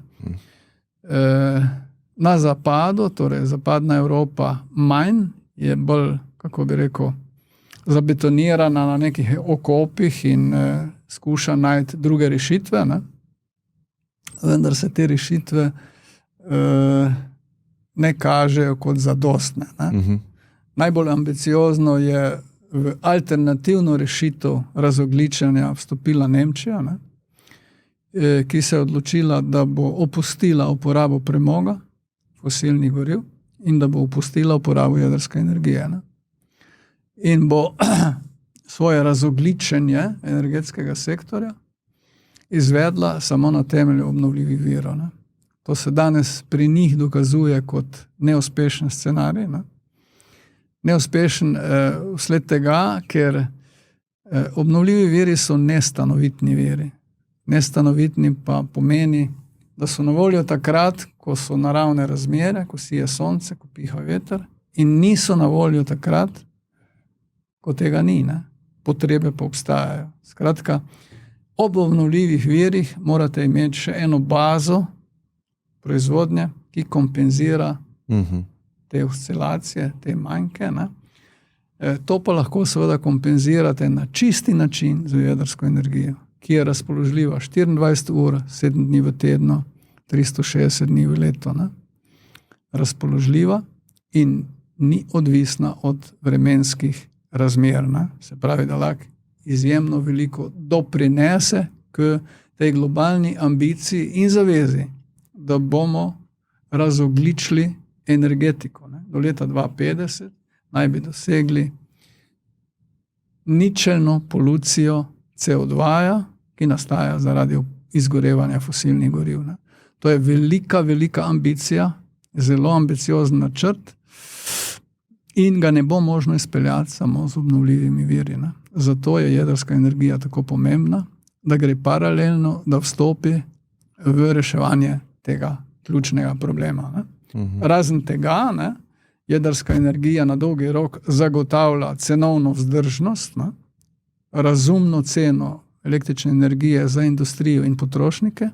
Na zapadu, torej zapadna Evropa, manj, je bolj, kako bi rekel, zabetonirana na nekih okopih in skuša najti druge rešitve. Ne. Vendar se te rešitve ne kažejo kot zadostne. Ne. Najbolj ambiciozno je v alternativno rešitev razogljičenja vstopila Nemčija, ne, ki se je odločila, da bo opustila uporabo premoga, fosilnih goriv, in da bo opustila uporabo jedrske energije. Ne. In bo svoje razogljičenje energetskega sektorja izvedla samo na temelju obnovljivih virov. Ne. To se danes pri njih dokazuje kot neuspešen scenarij. Ne. Neuspešen vsled tega, ker obnovljivi viri so nestanovitni viri. Nestanovitni pa pomeni, da so na voljo takrat, ko so naravne razmere, ko sije sonce, ko piha veter, in niso na voljo takrat, ko tega ni. Ne. Potrebe pa obstajajo. Skratka, ob obnovljivih virih morate imeti še eno bazo proizvodnje, ki kompenzira te oscilacije, te manjke. Ne. To pa lahko seveda kompenzirate na čisti način z jedrsko energijo, ki je razpoložljiva 24 ur, 7 dni v tednu, 360 dni v leto. Ne. Razpoložljiva in ni odvisna od vremenskih razmer. Ne. Se pravi, da lahko izjemno veliko doprinese k tej globalni ambiciji in zavezi, da bomo razogljičili energetiko. Ne. Do leta 2050 naj bi dosegli ničelno polucijo CO2, ki nastaja zaradi izgorevanja fosilnih goriv. Ne. To je velika, velika ambicija, zelo ambiciozen načrt in ga ne bo možno izpeljati samo z obnovljivimi viri. Ne. Zato je jedrska energija tako pomembna, da gre paralelno, da vstopi v reševanje tega ključnega problema. Ne. Razen tega, ne, jedrska energija na dolgi rok zagotavlja cenovno vzdržnost, ne, razumno ceno električne energije za industrijo in potrošnike,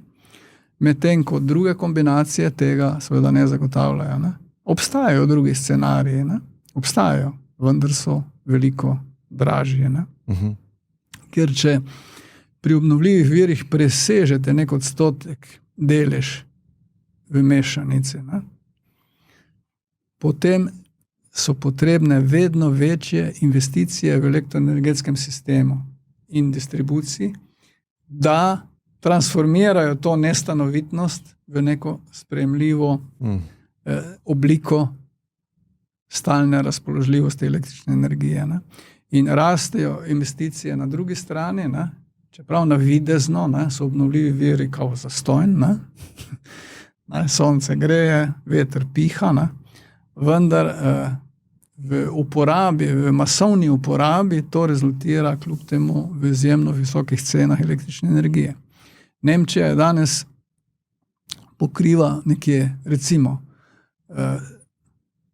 medtem ko druge kombinacije tega seveda ne zagotavljajo. Ne. Obstajajo drugi scenariji, ne. Obstajajo, vendar so veliko dražje. Ne. Ker če pri obnovljivih virih presežete nek odstotek delež v mešanici, ne, potem so potrebne vedno večje investicije v elektroenergetskem sistemu in distribuciji, da transformirajo to nestanovitnost v neko sprejemljivo obliko stalne razpoložljivosti električne energije. Ne. In rastejo investicije na drugi strani, ne. Čeprav navidezno, ne, so obnovljivi viri kao zastonj, ne. Ne, sonce greje, veter piha, ne. Vendar v uporabi, v masovni uporabi to rezultira kljub temu v izjemno visokih cenah električne energije. Nemčija je danes pokriva nekje recimo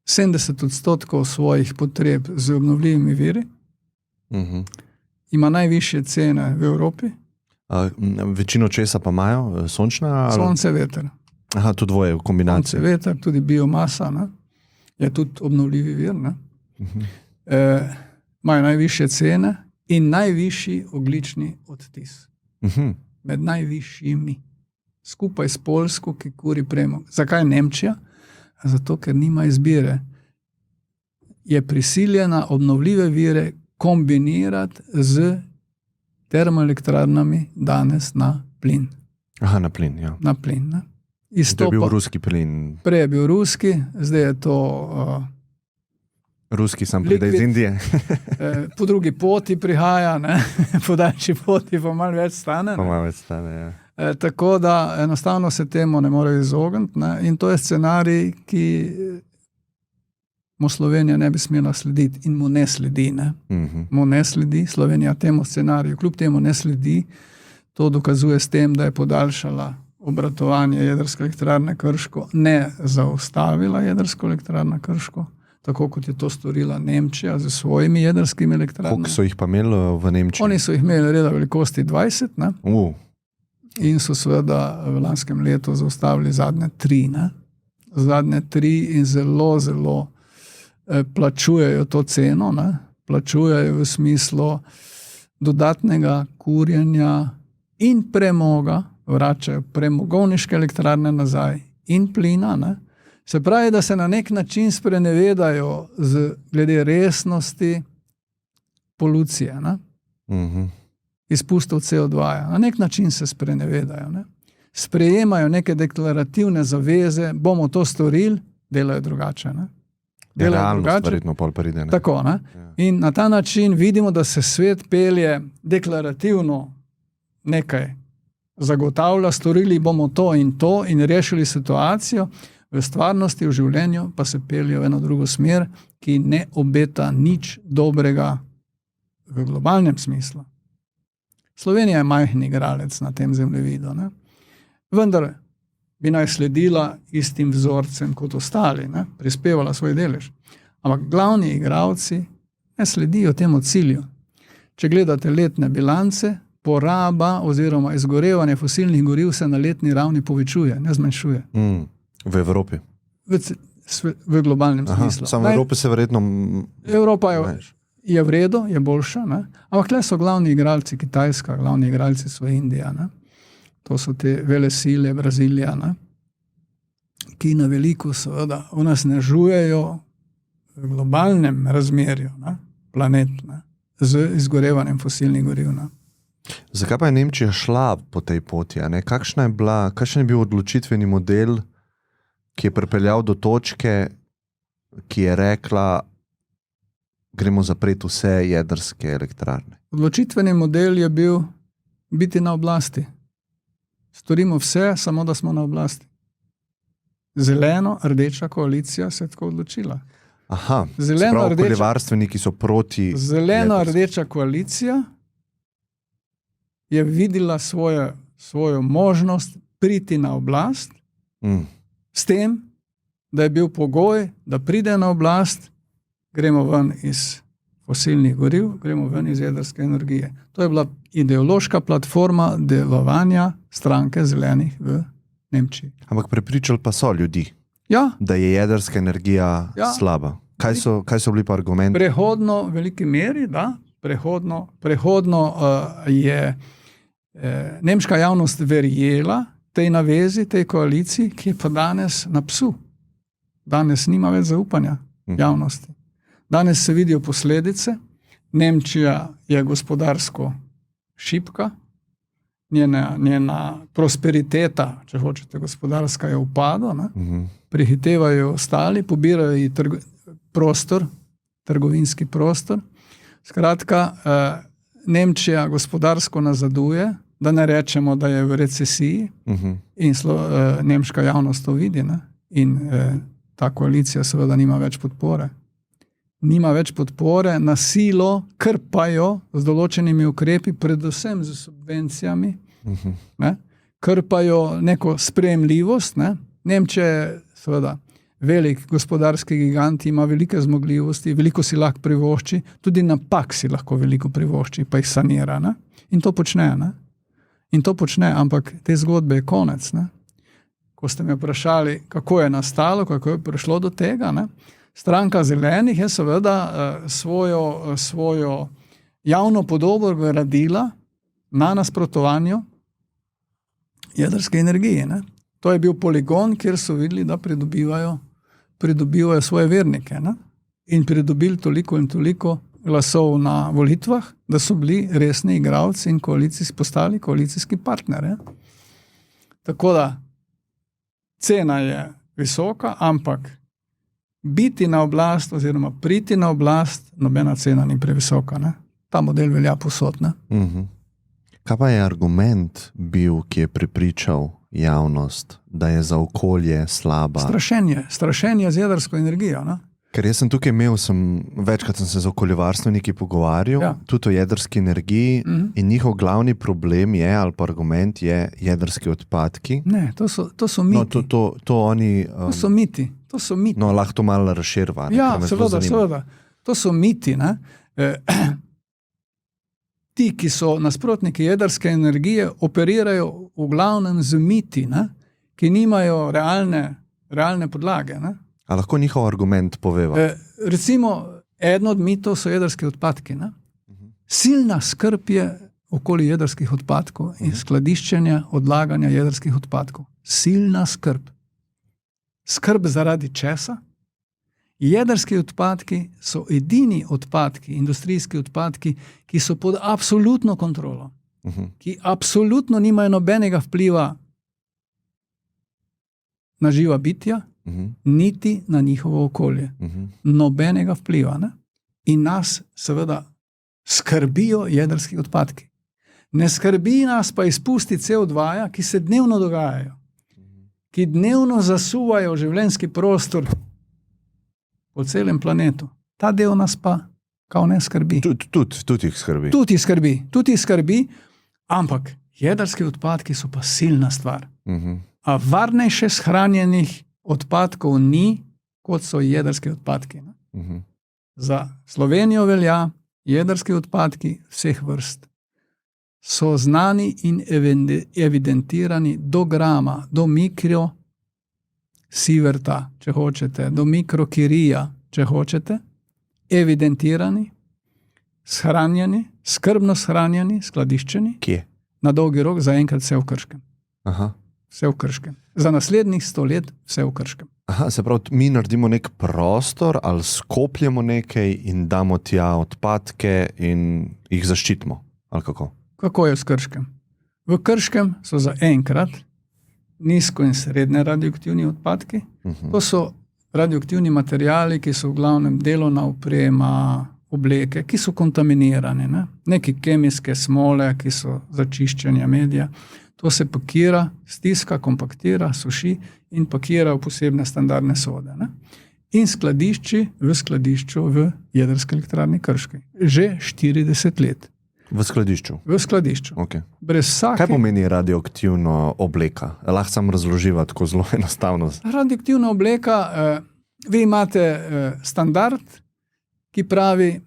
70% svojih potreb z obnovljivimi viri, ima najvišje cene v Evropi. Večino česa pa imajo? Sončna? Sonce, veter. Aha, to dvoje v kombinaciji. Sonce, veter, tudi biomasa, ne? Je tudi obnovljivi vir. Imajo najvišje cene in najvišji ogljični odtis. Med najvišjimi. Skupaj s Poljsko, ki kuri premog. Zakaj Nemčija? Zato, ker nima izbire. Je prisiljena obnovljive vire kombinirati z termoelektrarnami danes na plin. Aha, na plin, ja. Na plin, ne. To je bil ruski plin. Prej je bil ruski, zdaj je to ruski sam pride iz Indije. Po drugi poti prihaja, ne? Po daljši poti pa malo več stane. Pa malo več stane, ja. Tako da enostavno se temu ne more izogniti, ne? In to je scenarij, ki mu Slovenija ne bi smela slediti in mu ne sledi. Ne? Mu ne sledi, Slovenija temu scenariju kljub temu ne sledi. To dokazuje s tem, da je podaljšala obratovanje jedrske elektrarne Krško, ne zaustavila jedrsko elektrarno Krško, tako kot je to storila Nemčija z svojimi jedrskimi elektrarnami. Koliko so jih pa imeli v Nemčiji? Oni so jih imeli reda velikosti 20, ne? In so seveda v lanskem letu zaustavili zadnje 3. Ne? Zadnje 3 in zelo, zelo plačujejo to ceno, ne? Plačujejo v smislu dodatnega kurjenja in premoga, vračajo premogovniške elektrarne nazaj in plina. Ne? Se pravi, da se na nek način sprenevedajo glede resnosti polucije, ne? Izpustov CO2. Na nek način se sprenevedajo. Ne? Sprejemajo neke deklarativne zaveze, bomo to storili, delajo drugače. Ne? Realnost verjetno pol pride. Tako, ne? Ja. In na ta način vidimo, da se svet pelje deklarativno nekaj zagotavlja, storili bomo to in rešili situacijo, v stvarnosti, v življenju pa se pelje v eno drugo smer, ki ne obeta nič dobrega v globalnem smislu. Slovenija je majhni igralec na tem zemljevidu, ne? Vendar bi naj sledila istim vzorcem kot ostali, ne? Prispevala svoj delež. Ampak glavni igralci ne sledijo temu cilju. Če gledate letne bilance, poraba oziroma izgorevanje fosilnih goriv se na letni ravni povečuje, ne zmanjšuje. V Evropi? V globalnem smislu. Samo v Evropi se verjetno... Evropa je v redu, je boljša, ne? Ampak tle so glavni igralci Kitajska, glavni igralci so Indija, ne? To so te vele sile, Brazilija, ne? Ki na veliko seveda onesnažujejo v globalnem razmerju, ne? Planet, ne? Z izgorevanjem fosilnih goriv. Ne? Zakaj pa je Nemčija šla po tej poti? Kakšen je bil odločitveni model, ki je pripeljal do točke, ki je rekla, gremo zapreti vse jedrske elektrarne? Odločitveni model je bil biti na oblasti. Storimo vse, samo da smo na oblasti. Zeleno-rdeča koalicija se je tako odločila. Aha, okoljevarstveniki so proti... Zeleno-rdeča koalicija je videla svojo možnost priti na oblast s tem, da je bil pogoj, da pride na oblast, gremo ven iz fosilnih goriv, gremo ven iz jedrske energije. To je bila ideološka platforma delovanja stranke zelenih v Nemčiji. Ampak prepričali pa so ljudi, ja, da je jedrska energija slaba. Kaj so bili pa argumenti? Prehodno v veliki meri, da. Prehodno je nemška javnost verjela tej navezi, tej koaliciji, ki je pa danes na psu. Danes nima več zaupanja javnosti. Danes se vidijo posledice. Nemčija je gospodarsko šibka, njena prosperiteta, če hočete, gospodarska je upado, prihitevajo ostali, pobirajo ji trgovinski prostor. Skratka, Nemčija gospodarsko nazaduje, da ne rečemo, da je v recesiji, in nemška javnost to vidi, ne? In ta koalicija seveda nima več podpore. Nima več podpore, na silo krpajo z določenimi ukrepi, predvsem z subvencijami, ne? Krpajo neko sprejemljivost. Ne? Nemčija je seveda velik gospodarski gigant, ima velike zmogljivosti, veliko si lahko privošči, tudi napak si lahko veliko privošči, pa jih sanira. Ne? In to počne. Ne? In to počne, ampak te zgodbe je konec. Ne? Ko ste me vprašali, kako je nastalo, kako je prišlo do tega, ne? Stranka zelenih je seveda svojo javno podobo gradila na nasprotovanju jedrske energije. Ne? To je bil poligon, kjer so videli, da pridobivajo svoje vernike, ne? In pridobili toliko in toliko glasov na volitvah, da so bili resni igralci in postali koalicijski partnerji. Tako da cena je visoka, ampak biti na oblast oziroma priti na oblast, nobena cena ni previsoka. Ne? Ta model velja povsod. Kaj pa je argument bil, ki je prepričal javnost, da je za okolje slaba? Strašenje z jedrsko energijo. Ne? Ker jaz sem tukaj večkrat sem se z okoljevarstveniki pogovarjal, tudi o jedrski energiji, in njihov glavni problem je, ali pa argument je jedrski odpadki. Ne, to so miti. To so miti. To so miti. No, lahko to malo razširva. Ja, seveda. To so miti. Ne? Ti, ki so nasprotniki jedrske energije, operirajo v glavnem z miti, ne? Ki nimajo realne podlage. Ne? A lahko njihov argument poveva? Recimo, eden od mitov so jedrski odpadki. Ne? Silna skrb je okoli jedrskih odpadkov in skladiščenja, odlaganja jedrskih odpadkov. Silna skrb. Skrb zaradi česa? Jedrski odpadki so edini odpadki, industrijski odpadki, ki so pod absolutno kontrolo, ki absolutno nimajo nobenega vpliva na živa bitja, niti na njihovo okolje. Nobenega vpliva. Ne? In nas seveda skrbijo jedrski odpadki. Ne skrbi nas pa izpusti CO2, ki se dnevno dogajajo, ki dnevno zasuvajo življenjski prostor po celem planetu. Ta del nas pa kao ne skrbi. Tudi jih skrbi. Tudi jih skrbi, ampak jedrski odpadki so pa silna stvar. A varnejše shranjenih odpadkov ni, kot so jedrski odpadki. Za Slovenijo velja, jedrski odpadki vseh vrst so znani in evidentirani do grama, do mikrosieverta, če hočete, do mikrokirija, če hočete, evidentirani, shranjeni, skrbno shranjeni, skladiščeni. Kje? Na dolgi rok zaenkrat vse v Krškem. Vse v Krškem. Za naslednjih 100 let vse v Krškem. Se pravi, mi naredimo nek prostor ali skopljemo nekaj in damo tja odpadke in jih zaščitimo, ali kako? Kako je v Krškem? V Krškem so zaenkrat nizko in srednje radioaktivni odpadki. To so radioaktivni materijali, ki so v glavnem delovna oprema, obleke, ki so kontaminirane. Neke kemijske smole, ki so za čiščenje medija. To se pakira, stiska, kompaktira, suši in pakira v posebne standardne sode. In skladišči v skladišču v jedrski elektrarni Krški. Že 40 let. V skladišču? V skladišču. Okay. Kaj pomeni radioaktivna obleka? Lahko sam razloživa tako zelo enostavno. Radioaktivna obleka, vi imate standard, ki pravi,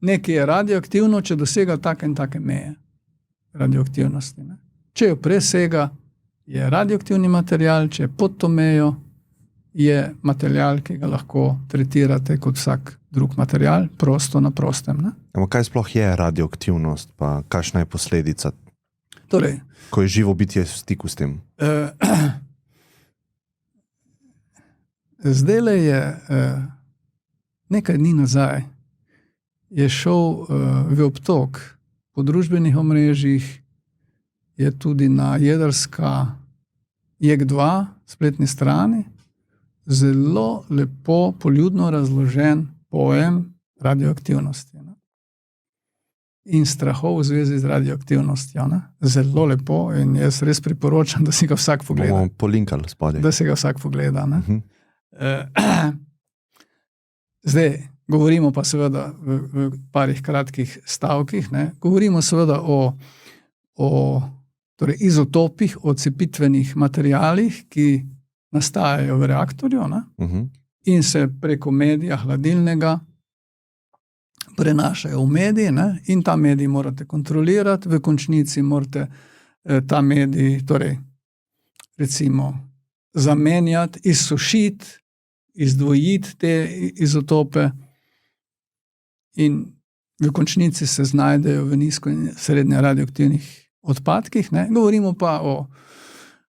nekaj je radioaktivno, če dosega take in take meje radioaktivnosti. Ne? Če jo presega, je radioaktivni material, če je pod to mejo, je material, ki ga lahko tretirate kot vsak drug material, prosto na prostem. Ne? Kaj sploh je radioaktivnost, pa kakšna je posledica? Torej, ko je živo bitje v stiku s tem? Zdajle je nekaj dni nazaj je šel v obtok po družbenih omrežjih, je tudi na jedrska JEK2 spletni strani zelo lepo, poljudno razložen pojem radioaktivnosti. Ne? In strahov v zvezi z radioaktivnostjo. Ne? Zelo lepo in jaz res priporočam, da si ga vsak pogleda. Bomo polinkali spodaj. Da si ga vsak pogleda. Ne? Zdaj, govorimo pa seveda v parih kratkih stavkih, ne? Govorimo seveda o torej izotopih, o cepitvenih materialih, ki nastajajo v reaktorju, ne? In se preko medija hladilnega prenašajo v medij, ne? In ta medij morate kontrolirati, v končnici morate ta medij, torej recimo zamenjati, izsušiti, izdvojiti te izotope in v končnici se znajdejo v nizko in srednje radioaktivnih odpadkih. Ne? Govorimo pa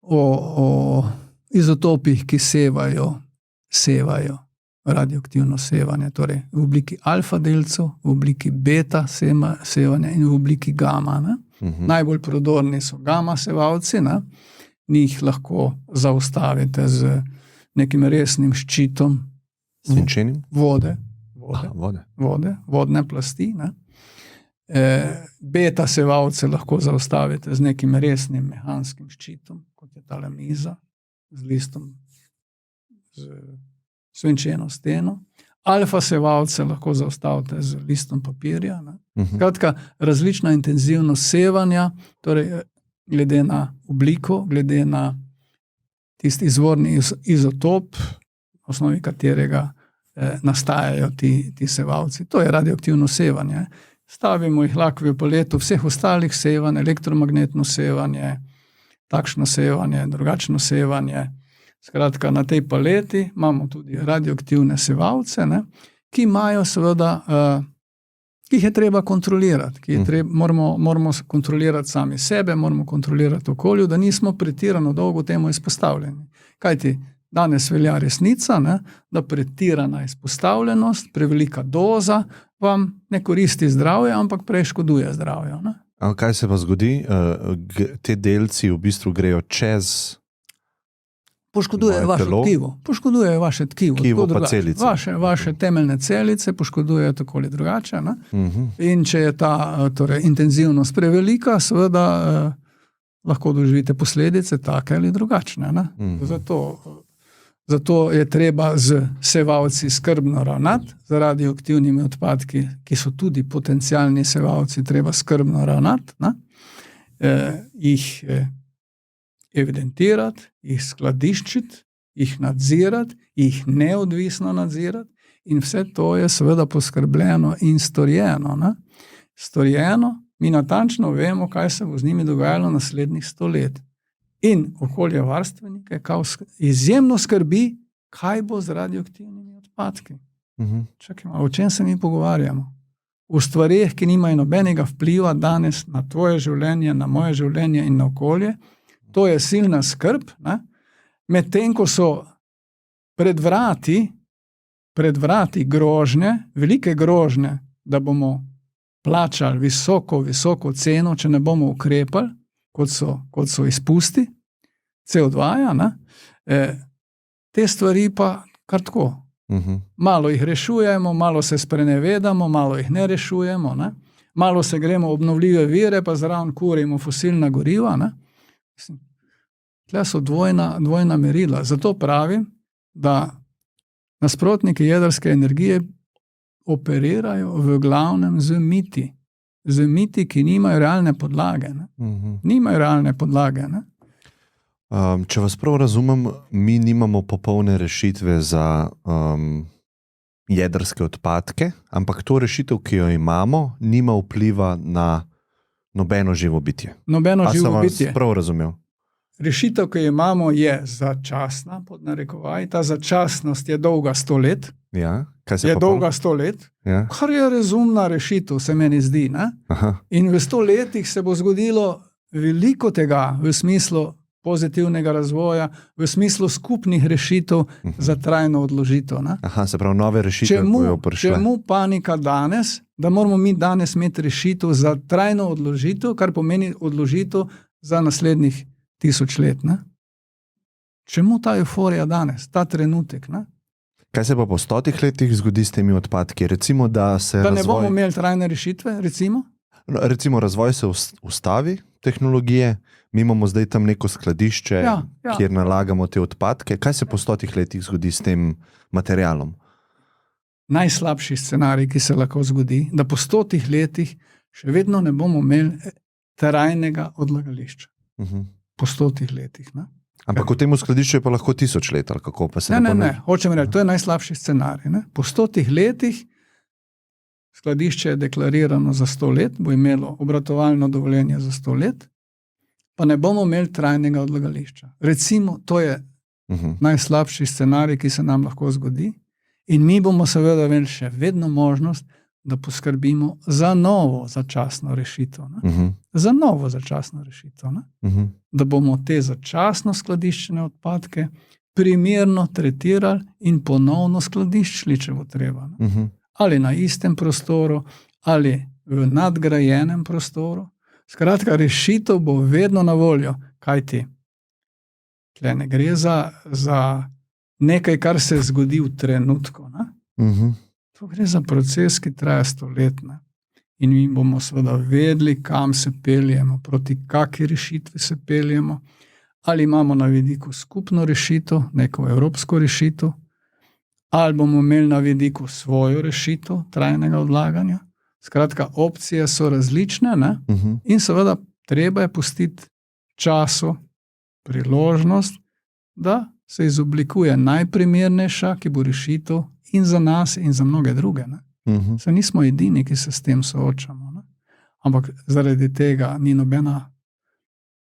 o izotopih, ki sevajo radioaktivno sevanje, torej v obliki alfa delcev, v obliki beta sevanja in v obliki gama. Ne? Najbolj prodorni so gama sevalci, ne? Njih lahko zaustavite z nekim resnim ščitom svinčenim vode, vodne plasti. Ne? Beta sevalce lahko zaustavite z nekim resnim mehanskim ščitom, kot je tale miza, z listom, z svinčeno steno. Alfa sevalce lahko zaustavite z listom papirja. Kratka, različna intenzivnost sevanja, torej glede na obliko, glede na tisti izvorni izotop, v osnovi katerega nastajajo ti sevalci. To je radioaktivno sevanje. Stavimo jih lahko v paleto vseh ostalih sevanj, elektromagnetno sevanje, takšno sevanje, drugačno sevanje. Skratka, na tej paleti imamo tudi radioaktivne sevalce, ne, ki imajo seveda, ki jih je treba kontrolirati, moramo kontrolirati sami sebe, moramo kontrolirati okolju, da nismo pretirano dolgo temu izpostavljeni. Kajti danes velja resnica, ne, da pretirana izpostavljenost, prevelika doza vam ne koristi zdravje, ampak prej škoduje zdravju. Ne. Kaj se pa zgodi? Te delci v bistvu grejo čez poškodujejo vaše tkivo. Poškodujejo vaše tkivo. Tkivo pa celice. Vaše temeljne celice poškodujejo tako ali drugače. Ne? In če je ta torej, intenzivnost prevelika, seveda lahko doživite posledice take ali drugačne. Ne? Zato je treba z sevalci skrbno ravnati, z radioaktivnimi odpadki, ki so tudi potencialni sevalci, treba skrbno ravnati, jih evidentirati, jih skladiščiti, jih nadzirati, jih neodvisno nadzirati in vse to je seveda poskrbljeno in storjeno. Ne? Storjeno, mi natančno vemo, kaj se bo z njimi dogajalo naslednjih 100 let. In okoljevarstvenike izjemno skrbi, kaj bo z radioaktivnimi odpadki. Čakaj, o čem se mi pogovarjamo? V stvareh, ki nimajo nobenega vpliva danes na tvoje življenje, na moje življenje in na okolje. To je silna skrb, medtem ko so pred vrati grožnje, velike grožnje, da bomo plačali visoko ceno, če ne bomo ukrepali, kot so izpusti CO2, te stvari pa kar tako. Malo jih rešujemo, malo se sprenevedamo, malo jih ne rešujemo, malo se gremo obnovljive vire, pa zraven kurimo fosilna goriva, Tle so dvojna merila. Zato pravim, da nasprotniki jedrske energije operirajo v glavnem z miti. Z miti, ki nimajo realne podlage. Nimajo realne podlage. Če vas prav razumem, mi nimamo popolne rešitve za jedrske odpadke, ampak to rešitev, ki jo imamo, nima vpliva na nobeno živo bitje. Nobeno živo bitje. A sem vas prav razumel? Rešitev, ki jo imamo, je začasna, pod narekovaj. Ta začasnost je dolga 100 let. Ja, kaj se je dolga 100 let, ja. Kar je razumna rešitev, se meni zdi. In v 100 letih se bo zgodilo veliko tega v smislu pozitivnega razvoja, v smislu skupnih rešitev za trajno odložitev. Aha, se pravi, nove rešitve bojo prišle. Čemu panika danes, da moramo mi danes imeti rešitev za trajno odložitev, kar pomeni odložitev za naslednjih 1000 let. Ne? Čemu ta euforija danes, ta trenutek? Ne? Kaj se pa po 100 letih zgodi s temi odpadki? Recimo, da ne bomo imeli trajne rešitve, recimo? Recimo, razvoj se ustavi, tehnologije, mi imamo zdaj tam neko skladišče, kjer nalagamo te odpadke. Kaj se po 100 letih zgodi s tem materialom? Najslabši scenarij, ki se lahko zgodi, da po 100 letih še vedno ne bomo imeli trajnega odlagališča. Po 100 letih. Ne? Ampak v tem skladišču je pa lahko 1000 let, ali kako pa se ne. Hočem reči, to je najslabši scenarij. Ne? Po 100 letih skladišče je deklarirano za 100 let, bo imelo obratovalno dovoljenje za 100 let, pa ne bomo imeli trajnega odlagališča. Recimo, to je najslabši scenarij, ki se nam lahko zgodi, in mi bomo seveda imeli še vedno možnost, da poskrbimo za novo začasno rešitev. Za novo začasno rešitev. Da bomo te začasno skladiščene odpadke primerno tretirali in ponovno skladiščili, če bo treba. Ali na istem prostoru, ali v nadgrajenem prostoru. Skratka, rešitev bo vedno na voljo. Kaj ti? Tle ne gre za nekaj, kar se zgodi v trenutku. To gre za proces, ki traja 100 let. In mi bomo seveda vedeli, kam se peljemo, proti kaki rešitvi se peljemo. Ali imamo na vidiku skupno rešitev, neko evropsko rešitev, ali bomo imeli na vidiku svojo rešitev trajnega odlaganja. Skratka, opcije so različne, ne? In seveda treba je pustiti času priložnost, da se izoblikuje najprimernejša, ki bo rešitev in za nas in za mnoge druge. Saj nismo edini, ki se s tem soočamo. Ne? Ampak zaradi tega ni nobena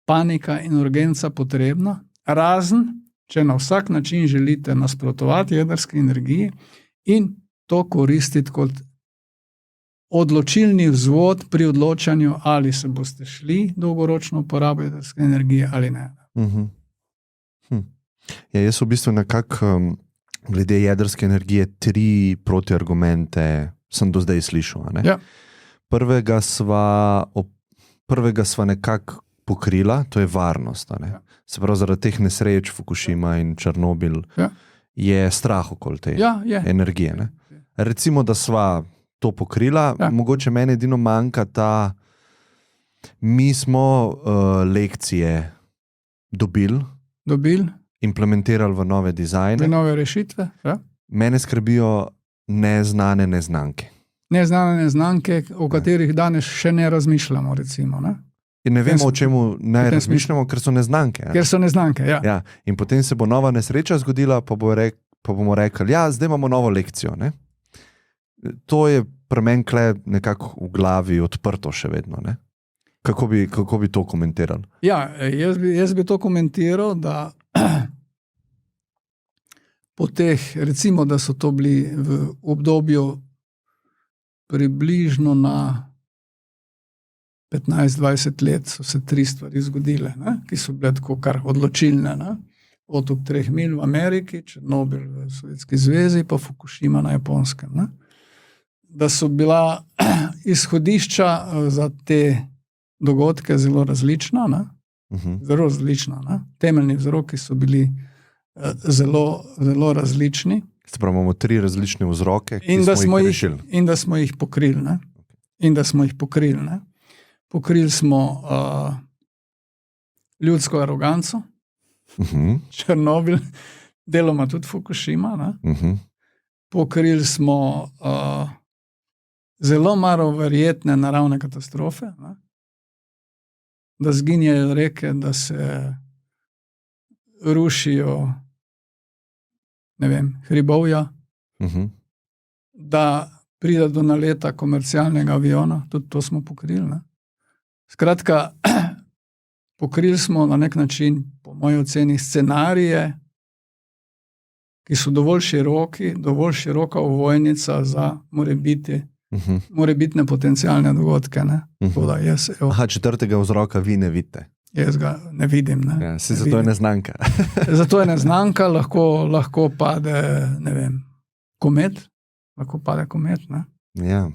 panika in urgenca potrebna, razen, če na vsak način želite nasprotovati jedrski energiji in to koristiti kot odločilni vzvod pri odločanju, ali se boste šli dolgoročno uporabo jedrske energije ali ne. Ja, jaz v bistvu nekako glede jedrske energije 3 protiargumente sem do zdaj slišal. Ne? Ja. Prvega sva nekako pokrila, to je varnost. Ja. Se pravi, zaradi teh nesreč Fukushima in Černobil je strah okoli te energije. Ne? Recimo, da sva to pokrila, mogoče meni edino manjka ta, mi smo lekcije dobili, implementirali v nove dizajne. V nove rešitve, Mene skrbijo neznane neznanke. Neznane neznanke, o katerih danes še ne razmišljamo, recimo. Ne? In ne vemo, o čemu ne razmišljamo, ker so neznanke. Ker so neznanke, ja. In potem se bo nova nesreča zgodila, pa bomo rekli, zdaj imamo novo lekcijo. Ne? To je pri meni nekako v glavi odprto še vedno. Ne? Kako bi to komentiral? Ja, jaz bi to komentiral, da po teh, recimo, da so to bili v obdobju približno na 15-20 let so se 3 stvari zgodile, ki so bile tako kar odločilne. Otok 3 mil v Ameriki, Černobil v Sovjetski zvezi, pa Fukushima na Japonskem. Ne? Da so bila izhodišča za te dogodke zelo različna. Zelo različna. Temeljni vzroki so bili zelo, zelo različni. Se pravi, imamo 3 različne vzroke, ki smo jih rešili. In da smo jih pokrili. Pokrili smo ljudsko aroganco, Černobil, deloma tudi Fukushima. Pokrili smo zelo malo verjetne naravne katastrofe, da zginjajo reke, da se rušijo hribovja, da pride do naleta komercialnega aviona, tudi to smo pokrili. Ne? Skratka, pokrili smo na nek način, po moji oceni, scenarije, ki so dovolj široka ovojnica za morebitne potencialne dogodke. Četrtega vzroka vi ne vidite. Jaz ga ne vidim. Ne? Ja, zato je neznanka. Zato je neznanka, lahko pade, ne vem, komet. Lahko pade komet. Ne? Ja.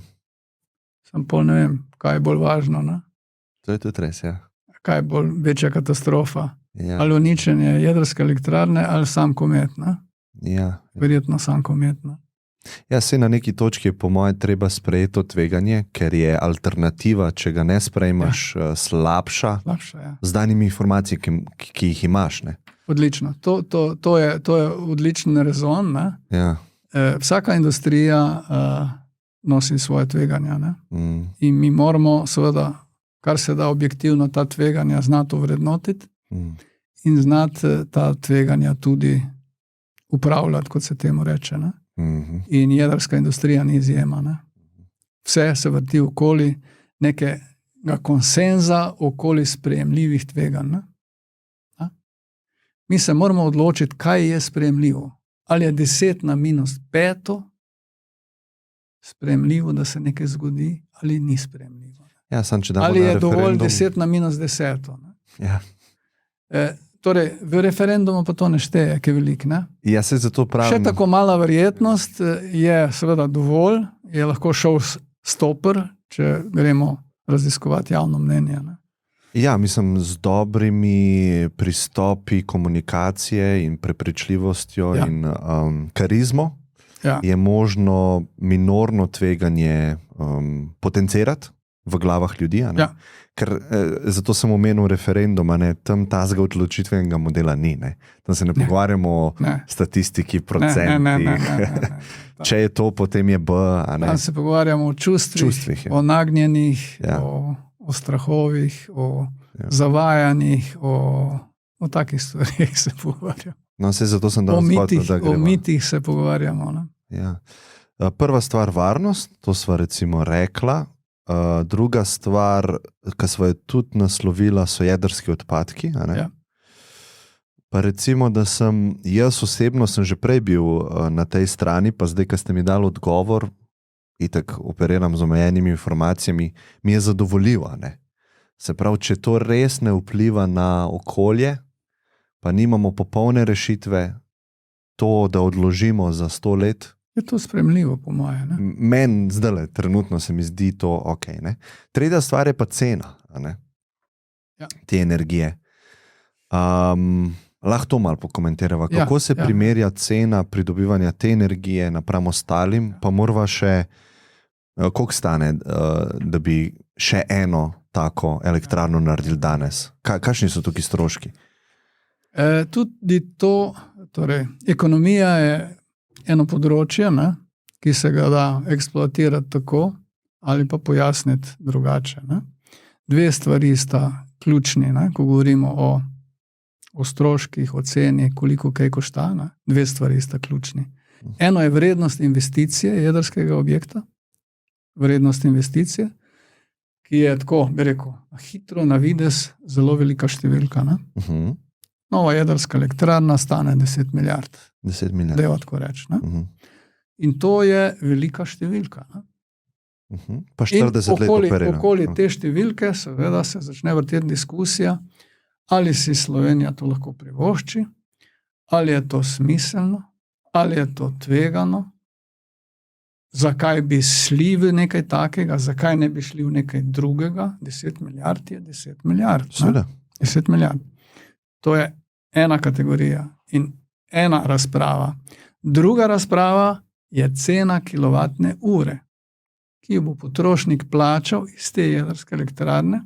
Sam pol ne vem, kaj je bolj važno. Ne? To je tudi res, ja. Kaj je bolj večja katastrofa? Ja. Ali uničenje jedrske elektrarne, ali sam komet. Ne? Ja. Verjetno sam komet. Ne? Ja, se na neki točki je po moje treba sprejeti to tveganje, ker je alternativa, če ga ne sprejmaš, slabša ja. Z danimi informacijami, ki jih imaš. Ne? Odlično. To je odličen rezon. Ne? Ja. Vsaka industrija nosi svoje tveganja. Ne? In mi moramo seveda, kar se da objektivno, ta tveganja znati vrednotiti in znati ta tveganja tudi upravljati, kot se temu reče. Ne? In jedrska industrija ni izjema. Ne? Vse se vrti okoli nekega konsenza, okoli sprejemljivih tveganj. Ne? Mi se moramo odločiti, kaj je sprejemljivo. Ali je 10⁻5 sprejemljivo, da se nekaj zgodi, ali ni sprejemljivo. Ja, ali je dovolj 10⁻10. Ja. Torej, v referendumu pa to ne šteje, ki je velik. Ne? Ja, se zato pravim. Še tako mala verjetnost je seveda dovolj, je lahko showstopper, če gremo raziskovati javno mnenje. Ne? Ja, mislim, z dobrimi pristopi komunikacije in prepričljivostjo in karizmo je možno minorno tveganje potencirati v glavah ljudi. Ker zato sem omenil referendum, tam tazga odločitvenega modela ni. Ne? Tam se ne pogovarjamo o statistiki, procentih. Če je to, potem je B. Tam se pogovarjamo o čustvih o nagnjenih, o strahovih, o zavajanjih, o takih stvarih se pogovarjamo. No, zato sem danes hotel, da gremo. O mitih se pogovarjamo. Ne? Ja. Prva stvar, varnost, to sva recimo rekla. Druga stvar, ki sva jo tudi naslovila, so jedrski odpadki. Ja. Pa recimo, da jaz osebno sem že prej bil na tej strani, pa zdaj, ko ste mi dali odgovor, itak operiram z omejenimi informacijami, mi je zadovoljivo. Se pravi, če to res ne vpliva na okolje, pa nimamo popolne rešitve, to, da odložimo za 100 let, je to sprejemljivo, po moje. Meni zdaj, trenutno se mi zdi to ok. Tretja stvar je pa cena te energije. Lahko to malo pokomentirava. Kako se primerja cena pridobivanja te energije napram ostalim, pa morava še, koliko stane, da bi še eno tako elektrarno naredili danes? Kakšni so tukaj stroški? Tudi to, torej, ekonomija je eno področje, ki se ga da eksploatirati tako ali pa pojasniti drugače. Dve stvari sta ključni, ko govorimo o stroških, o ceni, koliko kaj košta. Dve stvari sta ključni. Eno je vrednost investicije jedrskega objekta, vrednost investicije, ki je tako, bi rekel, hitro na videz zelo velika številka. Nova jedrska elektrarna stane 10 milijard. 10 milijard. Deva tako reči. In to je velika številka. Pa 40 let operira. Okoli te številke seveda se začne vrteti diskusija, ali si Slovenija to lahko privošči, ali je to smiselno, ali je to tvegano, zakaj bi šli v nekaj takega, zakaj ne bi šli v nekaj drugega. 10 milijard je 10 milijard. 10 milijard. To je ena kategorija in ena razprava. Druga razprava je cena kilovatne ure, ki jo bo potrošnik plačal iz te jedrske elektrarne,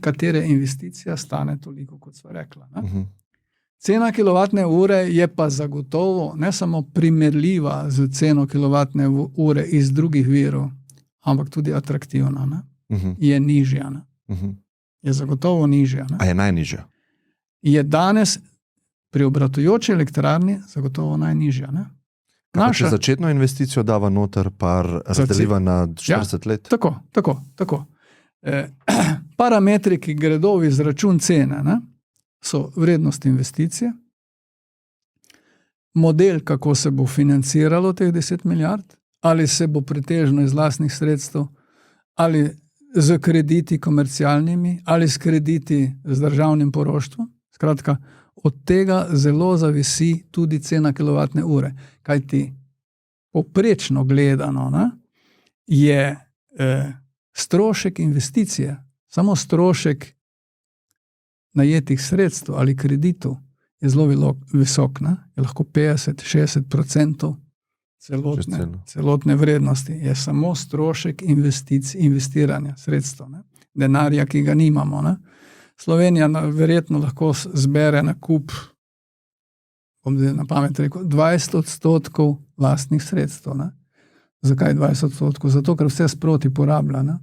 katere investicija stane toliko, kot sva rekla. Cena kilovatne ure je pa zagotovo ne samo primerljiva z ceno kilovatne ure iz drugih virov, ampak tudi atraktivna. Je nižja. Je zagotovo nižja. A je najnižja? Je danes pri obratujoči elektrarni zagotovo najnižja. Če začetno investicijo dava noter, pa razdeliva na 40 let? Tako. Parametri, ki gredo v izračun cene, ne, so vrednost investicije, model, kako se bo financiralo teh 10 milijard, ali se bo pretežno iz lastnih sredstev, ali z krediti komercialnimi, ali s krediti z državnim poroštvom. Skratka, od tega zelo zavisi tudi cena kilovatne ure. Kajti poprečno gledano, ne, je strošek investicije, samo strošek najetih sredstev ali kreditov je zelo visok, ne? Je lahko 50-60% celotne vrednosti. Je samo strošek investiranja sredstev, ne? Denarja, ki ga nimamo. Ne? Slovenija verjetno lahko zbere na kup, bom zdaj na pamet rekel, 20% lastnih sredstev. Ne? Zakaj 20%? Zato, ker vse sproti porablja. Ne?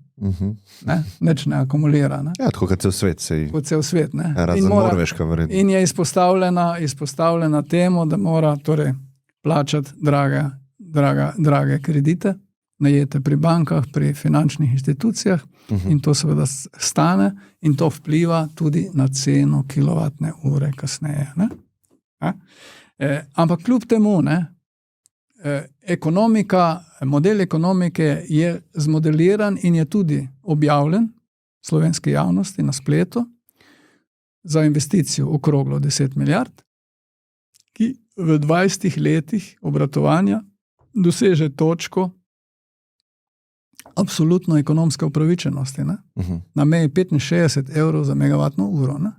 Neč ne akumulira. Ne? Ja, tako kot cel svet. Cel svet, ne. Razen Norveška verjetno. In je izpostavljena temu, da mora torej plačati drage kredite, najete pri bankah, pri finančnih institucijah, in to seveda stane in to vpliva tudi na ceno kilovatne ure kasneje. Ne? Ampak kljub temu, ne, model ekonomike je zmodeliran in je tudi objavljen slovenski javnosti na spletu za investicijo okroglo 10 milijard, ki v 20 letih obratovanja doseže točko absolutno ekonomske upravičenosti, ne? Na meji 65 evrov za megavatno uro. Ne?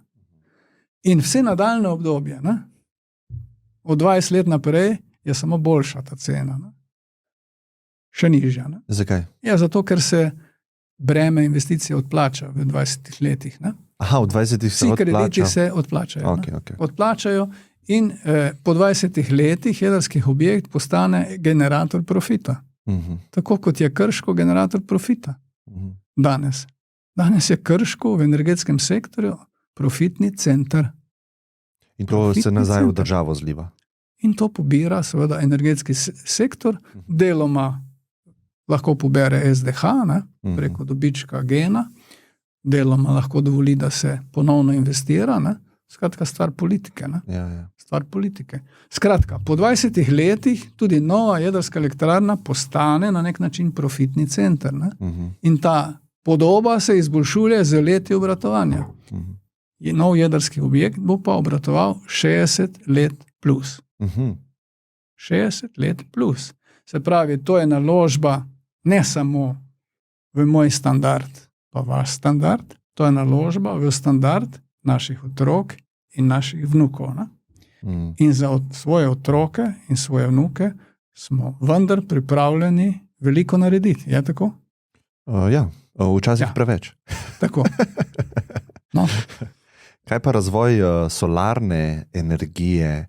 In vse nadaljne obdobje, ne? Od 20 let naprej, je samo boljša ta cena. Ne? Še nižja. Ne? Zakaj? Ja, zato, ker se breme investicije odplača v 20 letih. Ne? Aha, v 20 letih se odplača. Vsi krediti se odplačajo. Okay. Odplačajo in po 20 letih jedrskih objekt postane generator profita. Tako kot je Krško generator profita. Danes. Danes je Krško v energetskem sektorju profitni center. In to se nazaj v državo zliva. In to pobira seveda energetski sektor, deloma lahko pobere SDH, ne, preko dobička Gena, deloma lahko dovoli, da se ponovno investira, ne. Skratka, stvar politike. Ne. Ja. Stvar politike. Skratka, po 20 letih tudi nova jedrska elektrarna postane na nek način profitni center. Ne. In ta podoba se izboljšuje z leti obratovanja. Nov jedrski objekt bo pa obratoval 60 let plus. 60 let plus. Se pravi, to je naložba ne samo v moj standard, pa vaš standard, to je naložba v standard naših otrok in naših vnukov. Ne? In za svoje otroke in svoje vnuke smo vendar pripravljeni veliko narediti. Je tako? Ja, včasih preveč. Tako. No. Kaj pa razvoj solarne energije?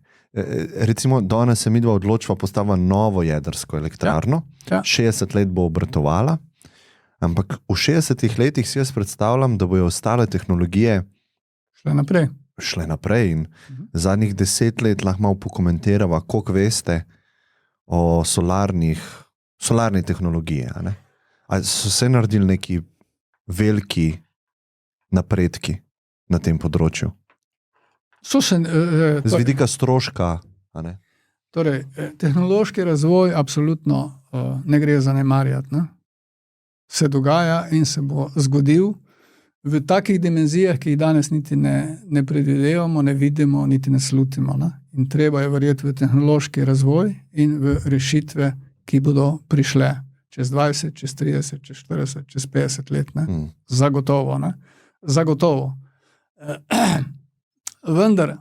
Recimo, danes se midva odločila postaviti novo jedrsko elektrarno. Ja. 60 let bo obratovala, ampak v 60 letih si jaz predstavljam, da bojo ostale tehnologije šle naprej in zadnjih 10 let lahko malo pokomentirava, koliko veste o solarni tehnologiji. Ali so se naredili neki veliki napredki na tem področju? Z vidika stroška. Torej, tehnološki razvoj absolutno ne gre zanemarjati. Ne? Se dogaja in se bo zgodil v takih dimenzijah, ki jih danes niti ne predvidevamo, ne vidimo, niti ne slutimo. Ne? In treba je verjeti v tehnološki razvoj in v rešitve, ki bodo prišle čez 20, čez 30, čez 40, čez 50 let. Ne? Zagotovo. Ne? Zagotovo. Vendar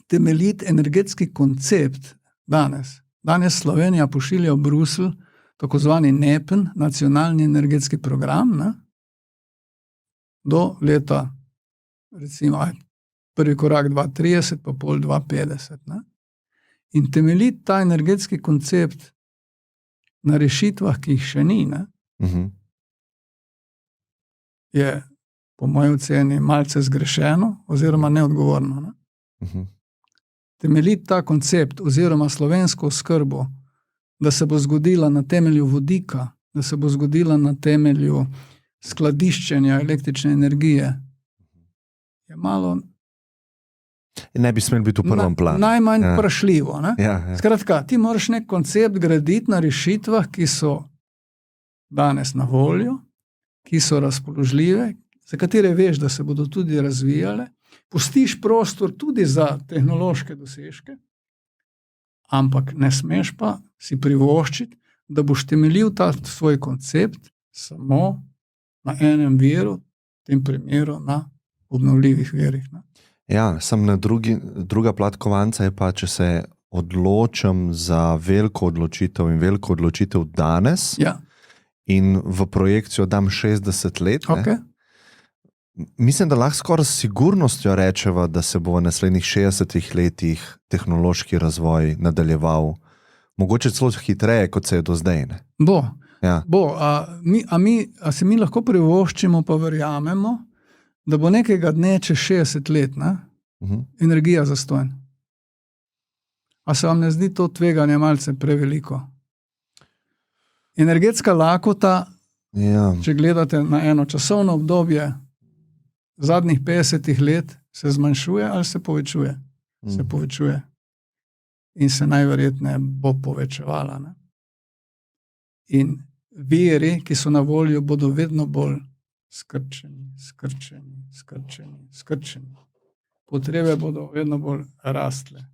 temeljit energetski koncept danes Slovenija pošilja v Bruselj tako zvani NEPN, nacionalni energetski program, ne? Do leta, recimo, prvi korak 2030, pa pol 2050. Ne? In temeljit ta energetski koncept na rešitvah, ki jih še ni, ne? Je po moji oceni malce zgrešeno oziroma neodgovorno. Ne? temeljiti ta koncept oziroma slovensko oskrbo, da se bo zgodila na temelju vodika, da se bo zgodila na temelju skladiščenja električne energije, je malo... Ne bi smel biti v prvem planu. Najmanj vprašljivo. Ja. Skratka, ti moraš nek koncept graditi na rešitvah, ki so danes na voljo, ki so razpoložljive, za katere veš, da se bodo tudi razvijale, pustiš prostor tudi za tehnološke dosežke, ampak ne smeš pa si privoščiti, da boš temeljil ta svoj koncept samo na enem viru, v tem primeru na obnovljivih virih. Ja, sem na druga plat kovanca je pa, če se odločam za veliko odločitev in veliko odločitev danes in v projekcijo dam 60 let, mislim, da lahko skoraj s sigurnostjo rečeva, da se bo v naslednjih 60 letih tehnološki razvoj nadaljeval, mogoče celo hitreje, kot se je do zdaj. Ne? Bo. A se mi lahko privoščimo, pa verjamemo, da bo nekega dne čez 60 let energija zastonj. A se vam ne zdi to tveganje malce preveliko? Energetska lakota, če gledate na eno časovno obdobje zadnjih 50 let, se zmanjšuje ali se povečuje? Se povečuje. In se najverjetneje bo povečevala. Ne? In viri, ki so na voljo, bodo vedno bolj skrčeni. Potrebe bodo vedno bolj rastle.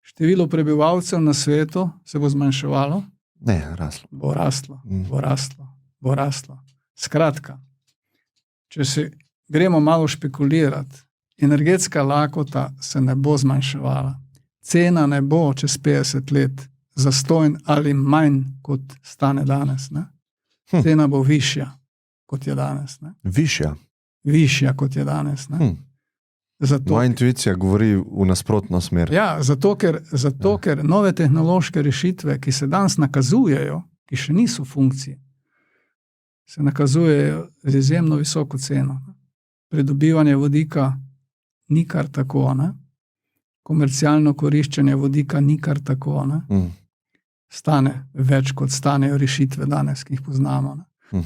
Število prebivalcev na svetu se bo zmanjševalo? Ne, raslo. Bo raslo. Skratka, če se gremo malo špekulirati, energetska lakota se ne bo zmanjševala. Cena ne bo čez 50 let zastonj ali manj, kot stane danes. Ne? Cena bo višja, kot je danes. Ne? Višja, kot je danes. Moja intuicija govori v nasprotno smer. Ja, zato ker nove tehnološke rešitve, ki se danes nakazujejo, ki še niso v funkciji, se nakazujejo z izjemno visoko ceno. Pridobivanje vodika ni kar tako. Ne? Komercialno koriščenje vodika ni kar tako. Stane več, kot stanejo rešitve danes, ki jih poznamo.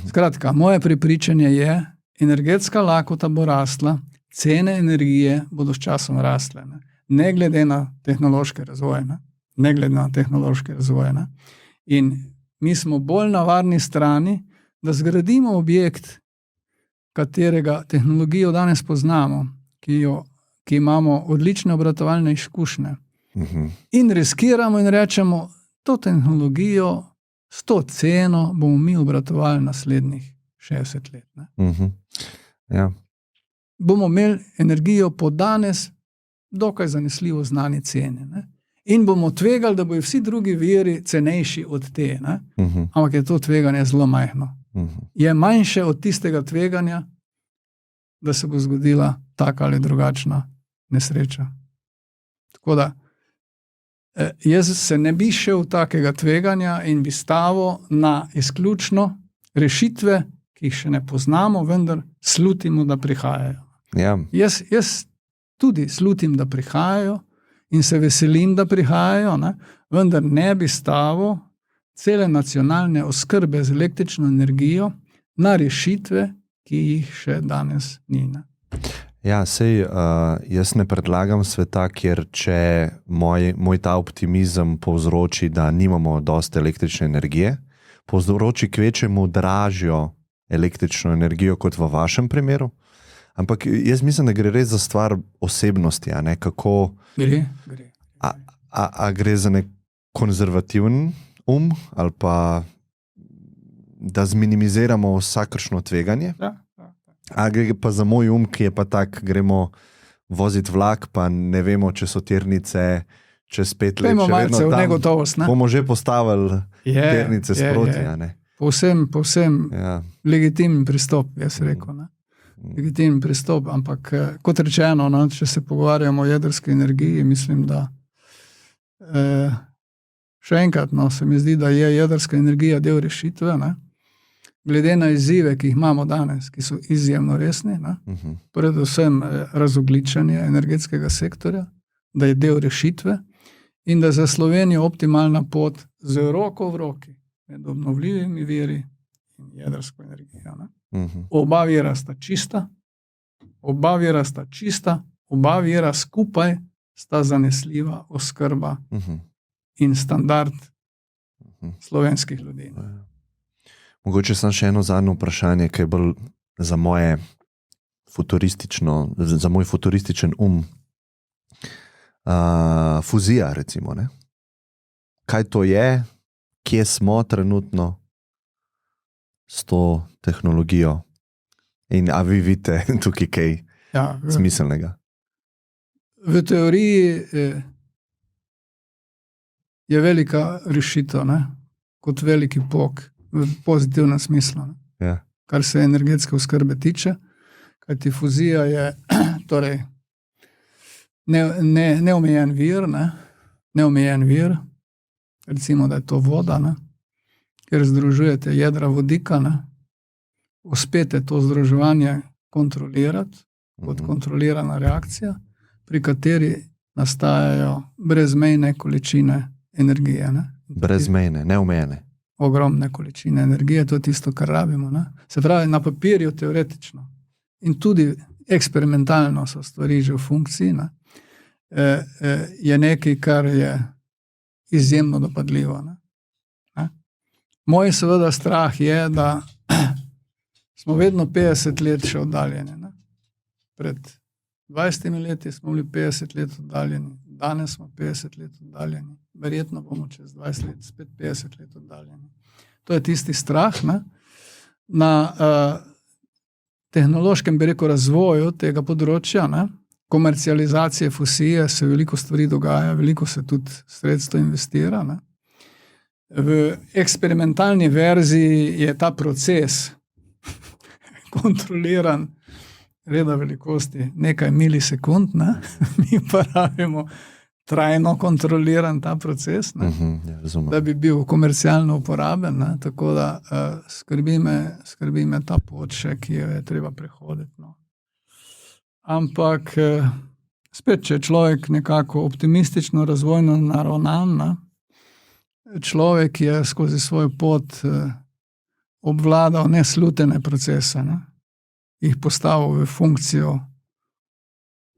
Skratka, moje prepričanje je, energetska lakota bo rasla, cene energije bodo s časom rasle. Ne glede na tehnološke razvoje. In mi smo bolj na varni strani, da zgradimo objekt, katerega tehnologijo danes poznamo, ki imamo odlične obratovalne izkušnje. In riskiramo in rečemo, to tehnologijo, s to ceno bomo mi obratovali naslednjih 60 let. Ja. Bomo imeli energijo po danes dokaj zanesljivo znani ceni. Ne? In bomo tvegali, da bojo vsi drugi viri cenejši od te. Ampak je to tveganje zelo majhno. Je manjše od tistega tveganja, da se bo zgodila taka ali drugačna nesreča. Tako da jaz se ne bi šel takega tveganja in bi stavil na izključno rešitve, ki jih še ne poznamo, vendar slutimo, da prihajajo. Ja. Jaz tudi slutim, da prihajajo in se veselim, da prihajajo, vendar ne bi stavil cele nacionalne oskrbe z električno energijo na rešitve, ki jih še danes ni. Ja, sej jaz ne predlagam sveta, kjer če moj ta optimizem povzroči, da nimamo dosti električne energije, povzroči kvečemu dražjo električno energijo kot v vašem primeru. Ampak jaz mislim, da gre res za stvar osebnosti, a ne kako... Gre. A gre za nek konzervativen ali pa da zminimiziramo vsakršno tveganje? Ja. A gre pa za moj ki je pa tak, gremo voziti vlak, pa ne vemo, če so tirnice čez 5 let še vedno tam. Negotovost, ne? Bomo že postavili tirnice sproti, a ne? Povsem legitimen pristop, jaz rekel. Legitimen pristop, ampak kot rečeno, če se pogovarjamo o jedrski energiji, mislim, da še enkrat, se mi zdi, da je jedrska energija del rešitve, glede na izzive, ki jih imamo danes, ki so izjemno resni, predvsem razogličenje energetskega sektorja, da je del rešitve in da je za Slovenijo optimalna pot z roko v roki med obnovljivimi viri in jedrsko energijo. Oba vira sta čista, oba vira skupaj sta zanesljiva oskrba in standard slovenskih ljudi. Mogoče samo še eno zadnje vprašanje, ki je bolj za moj futurističen fuzija, recimo. Ne? Kaj to je, kje smo trenutno s to tehnologijo in a vi vidite tukaj kaj smiselnega? V teoriji je velika rešitev, kot veliki pok v pozitivnem smislu, kar se energetske oskrbe tiče, kajti fuzija je torej neomejen vir, recimo, da je to voda, ker združujete jedra vodika, uspete to združevanje kontrolirati kot kontrolirana reakcija, pri kateri nastajajo brezmejne količine energije. Brezmejne, neomejene. Ogromne količine energije, to je tisto, kar rabimo. Se pravi, na papirju teoretično in tudi eksperimentalno so stvari že v funkciji, je nekaj, kar je izjemno dopadljivo. Moj seveda strah je, da smo vedno 50 let še oddaljeni. Pred 20 leti smo bili 50 let oddaljeni, danes smo 50 let oddaljeni, verjetno bomo čez 20 let spet 50 let oddaljeni. To je tisti strah. Na tehnološkem, bi rekel, razvoju tega področja, komercializacije fusije se veliko stvari dogaja, veliko se tudi sredstvo investira. V eksperimentalni verziji je ta proces kontroliran reda velikosti nekaj milisekund, mi pa rabimo trajno kontroliran ta proces, da bi bil komercialno uporaben, tako da skrbi me ta pot še, ki jo je treba prehoditi. Ampak spet, če je človek nekako optimistično razvojno naravnan, človek je skozi svoj pot obvladal neslutene procese, jih postavil v funkcijo,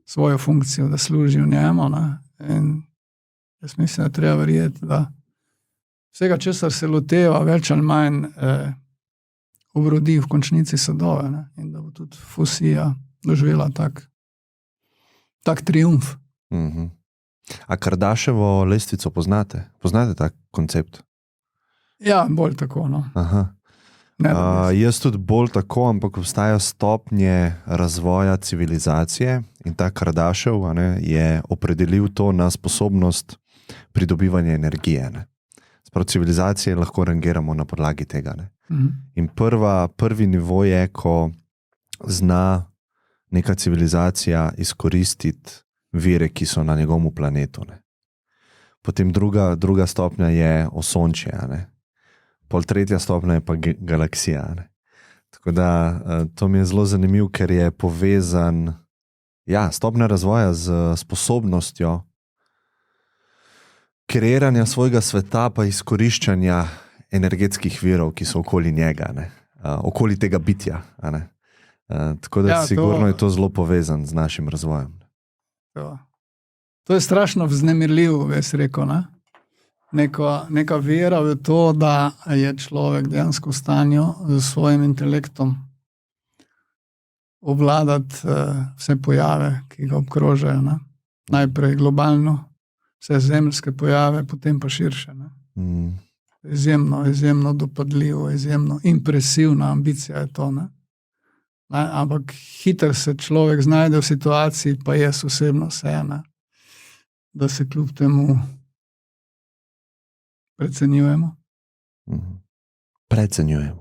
svojo funkcijo, da služi v njemu. In jaz mislim, da treba verjeti, da vsega, česar se loteva, več ali manj obrodi v končnici sadove, in da bo tudi fusija doživela tak triumf. A Kardashevo lestvico poznate? Poznate tak koncept? Ja, bolj tako. Aha. Jaz tudi bolj tako, ampak obstajajo stopnje razvoja civilizacije in ta Kardashev je opredelil to na sposobnost pridobivanja energije. Sprav civilizacije lahko rangiramo na podlagi tega. In prvi nivo je, ko zna neka civilizacija izkoristiti vire, ki so na njegovom planetu. Potem druga stopnja je osončje. Pol tretja stopnja je pa galaksija. Tako da to mi je zelo zanimivo, ker je povezan stopnja razvoja z sposobnostjo kreiranja svojega sveta pa izkoriščanja energetskih virov, ki so okoli njega, okoli tega bitja. Tako da sigurno je to zelo povezan z našim razvojem. To je strašno vznemirljivo, bi jaz rekel, neka vera v to, da je človek dejansko v stanju z svojim intelektom obvladati vse pojave, ki ga obkrožajo. Najprej globalno, vse zemeljske pojave, potem pa širše. Izjemno dopadljivo, izjemno impresivna ambicija je to. Ampak hitro se človek znajde v situaciji, pa jaz osebno se, da se kljub temu precenjujemo. Precenjujemo.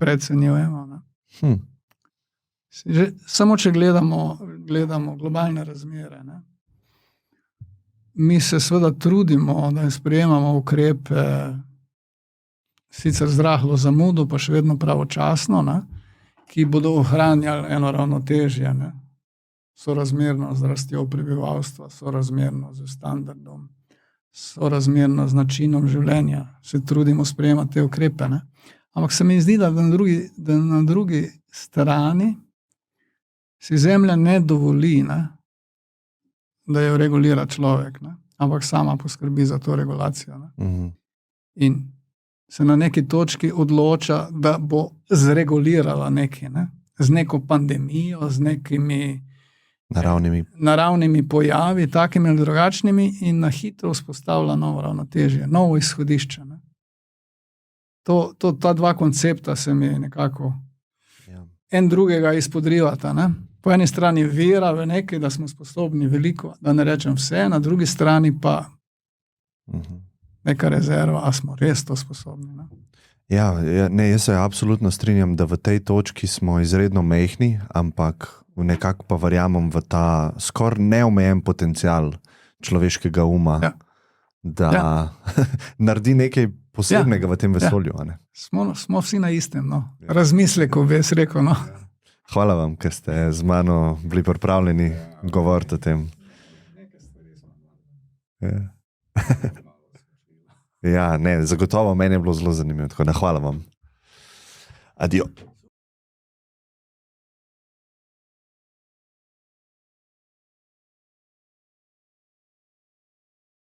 Samo če gledamo globalne razmere. Mi se seveda trudimo, da sprejemamo ukrepe sicer z rahlo zamudo, pa še vedno pravočasno, ne, ki bodo ohranjali eno ravnotežje, ne, sorazmerno z rastjo prebivalstva, sorazmerno z standardom, sorazmerno z načinom življenja. Se trudimo sprejemati te ukrepe. Ne. Ampak se mi zdi, da na drugi strani si Zemlja ne dovoli, ne, da jo regulira človek, ne, ampak sama poskrbi za to regulacijo. Ne. In se na neki točki odloča, da bo zregulirala nekaj, ne? Z neko pandemijo, z nekimi naravnimi pojavi, takimi ali drugačnimi, in na hitro vzpostavlja novo ravnotežje, novo izhodišče. Ne? Ta dva koncepta se mi nekako en drugega izpodrivata. Ne? Po eni strani vera v nekaj, da smo sposobni veliko, da ne rečem vse, na drugi strani pa neka rezerva, a smo res to sposobni. Ne? Jaz se absolutno strinjam, da v tej točki smo izredno mehni, ampak nekako pa verjamem v ta skoraj neomejen potencial človeškega uma, da naredi nekaj posebnega v tem vesolju. Ne? Smo vsi na istem, no. Razmisleku bi jaz rekel. No. Hvala vam, ker ste z mano bili pripravljeni govoriti o tem. Zagotovo meni je bilo zelo zanimivo, tako da hvala vam. Adijo.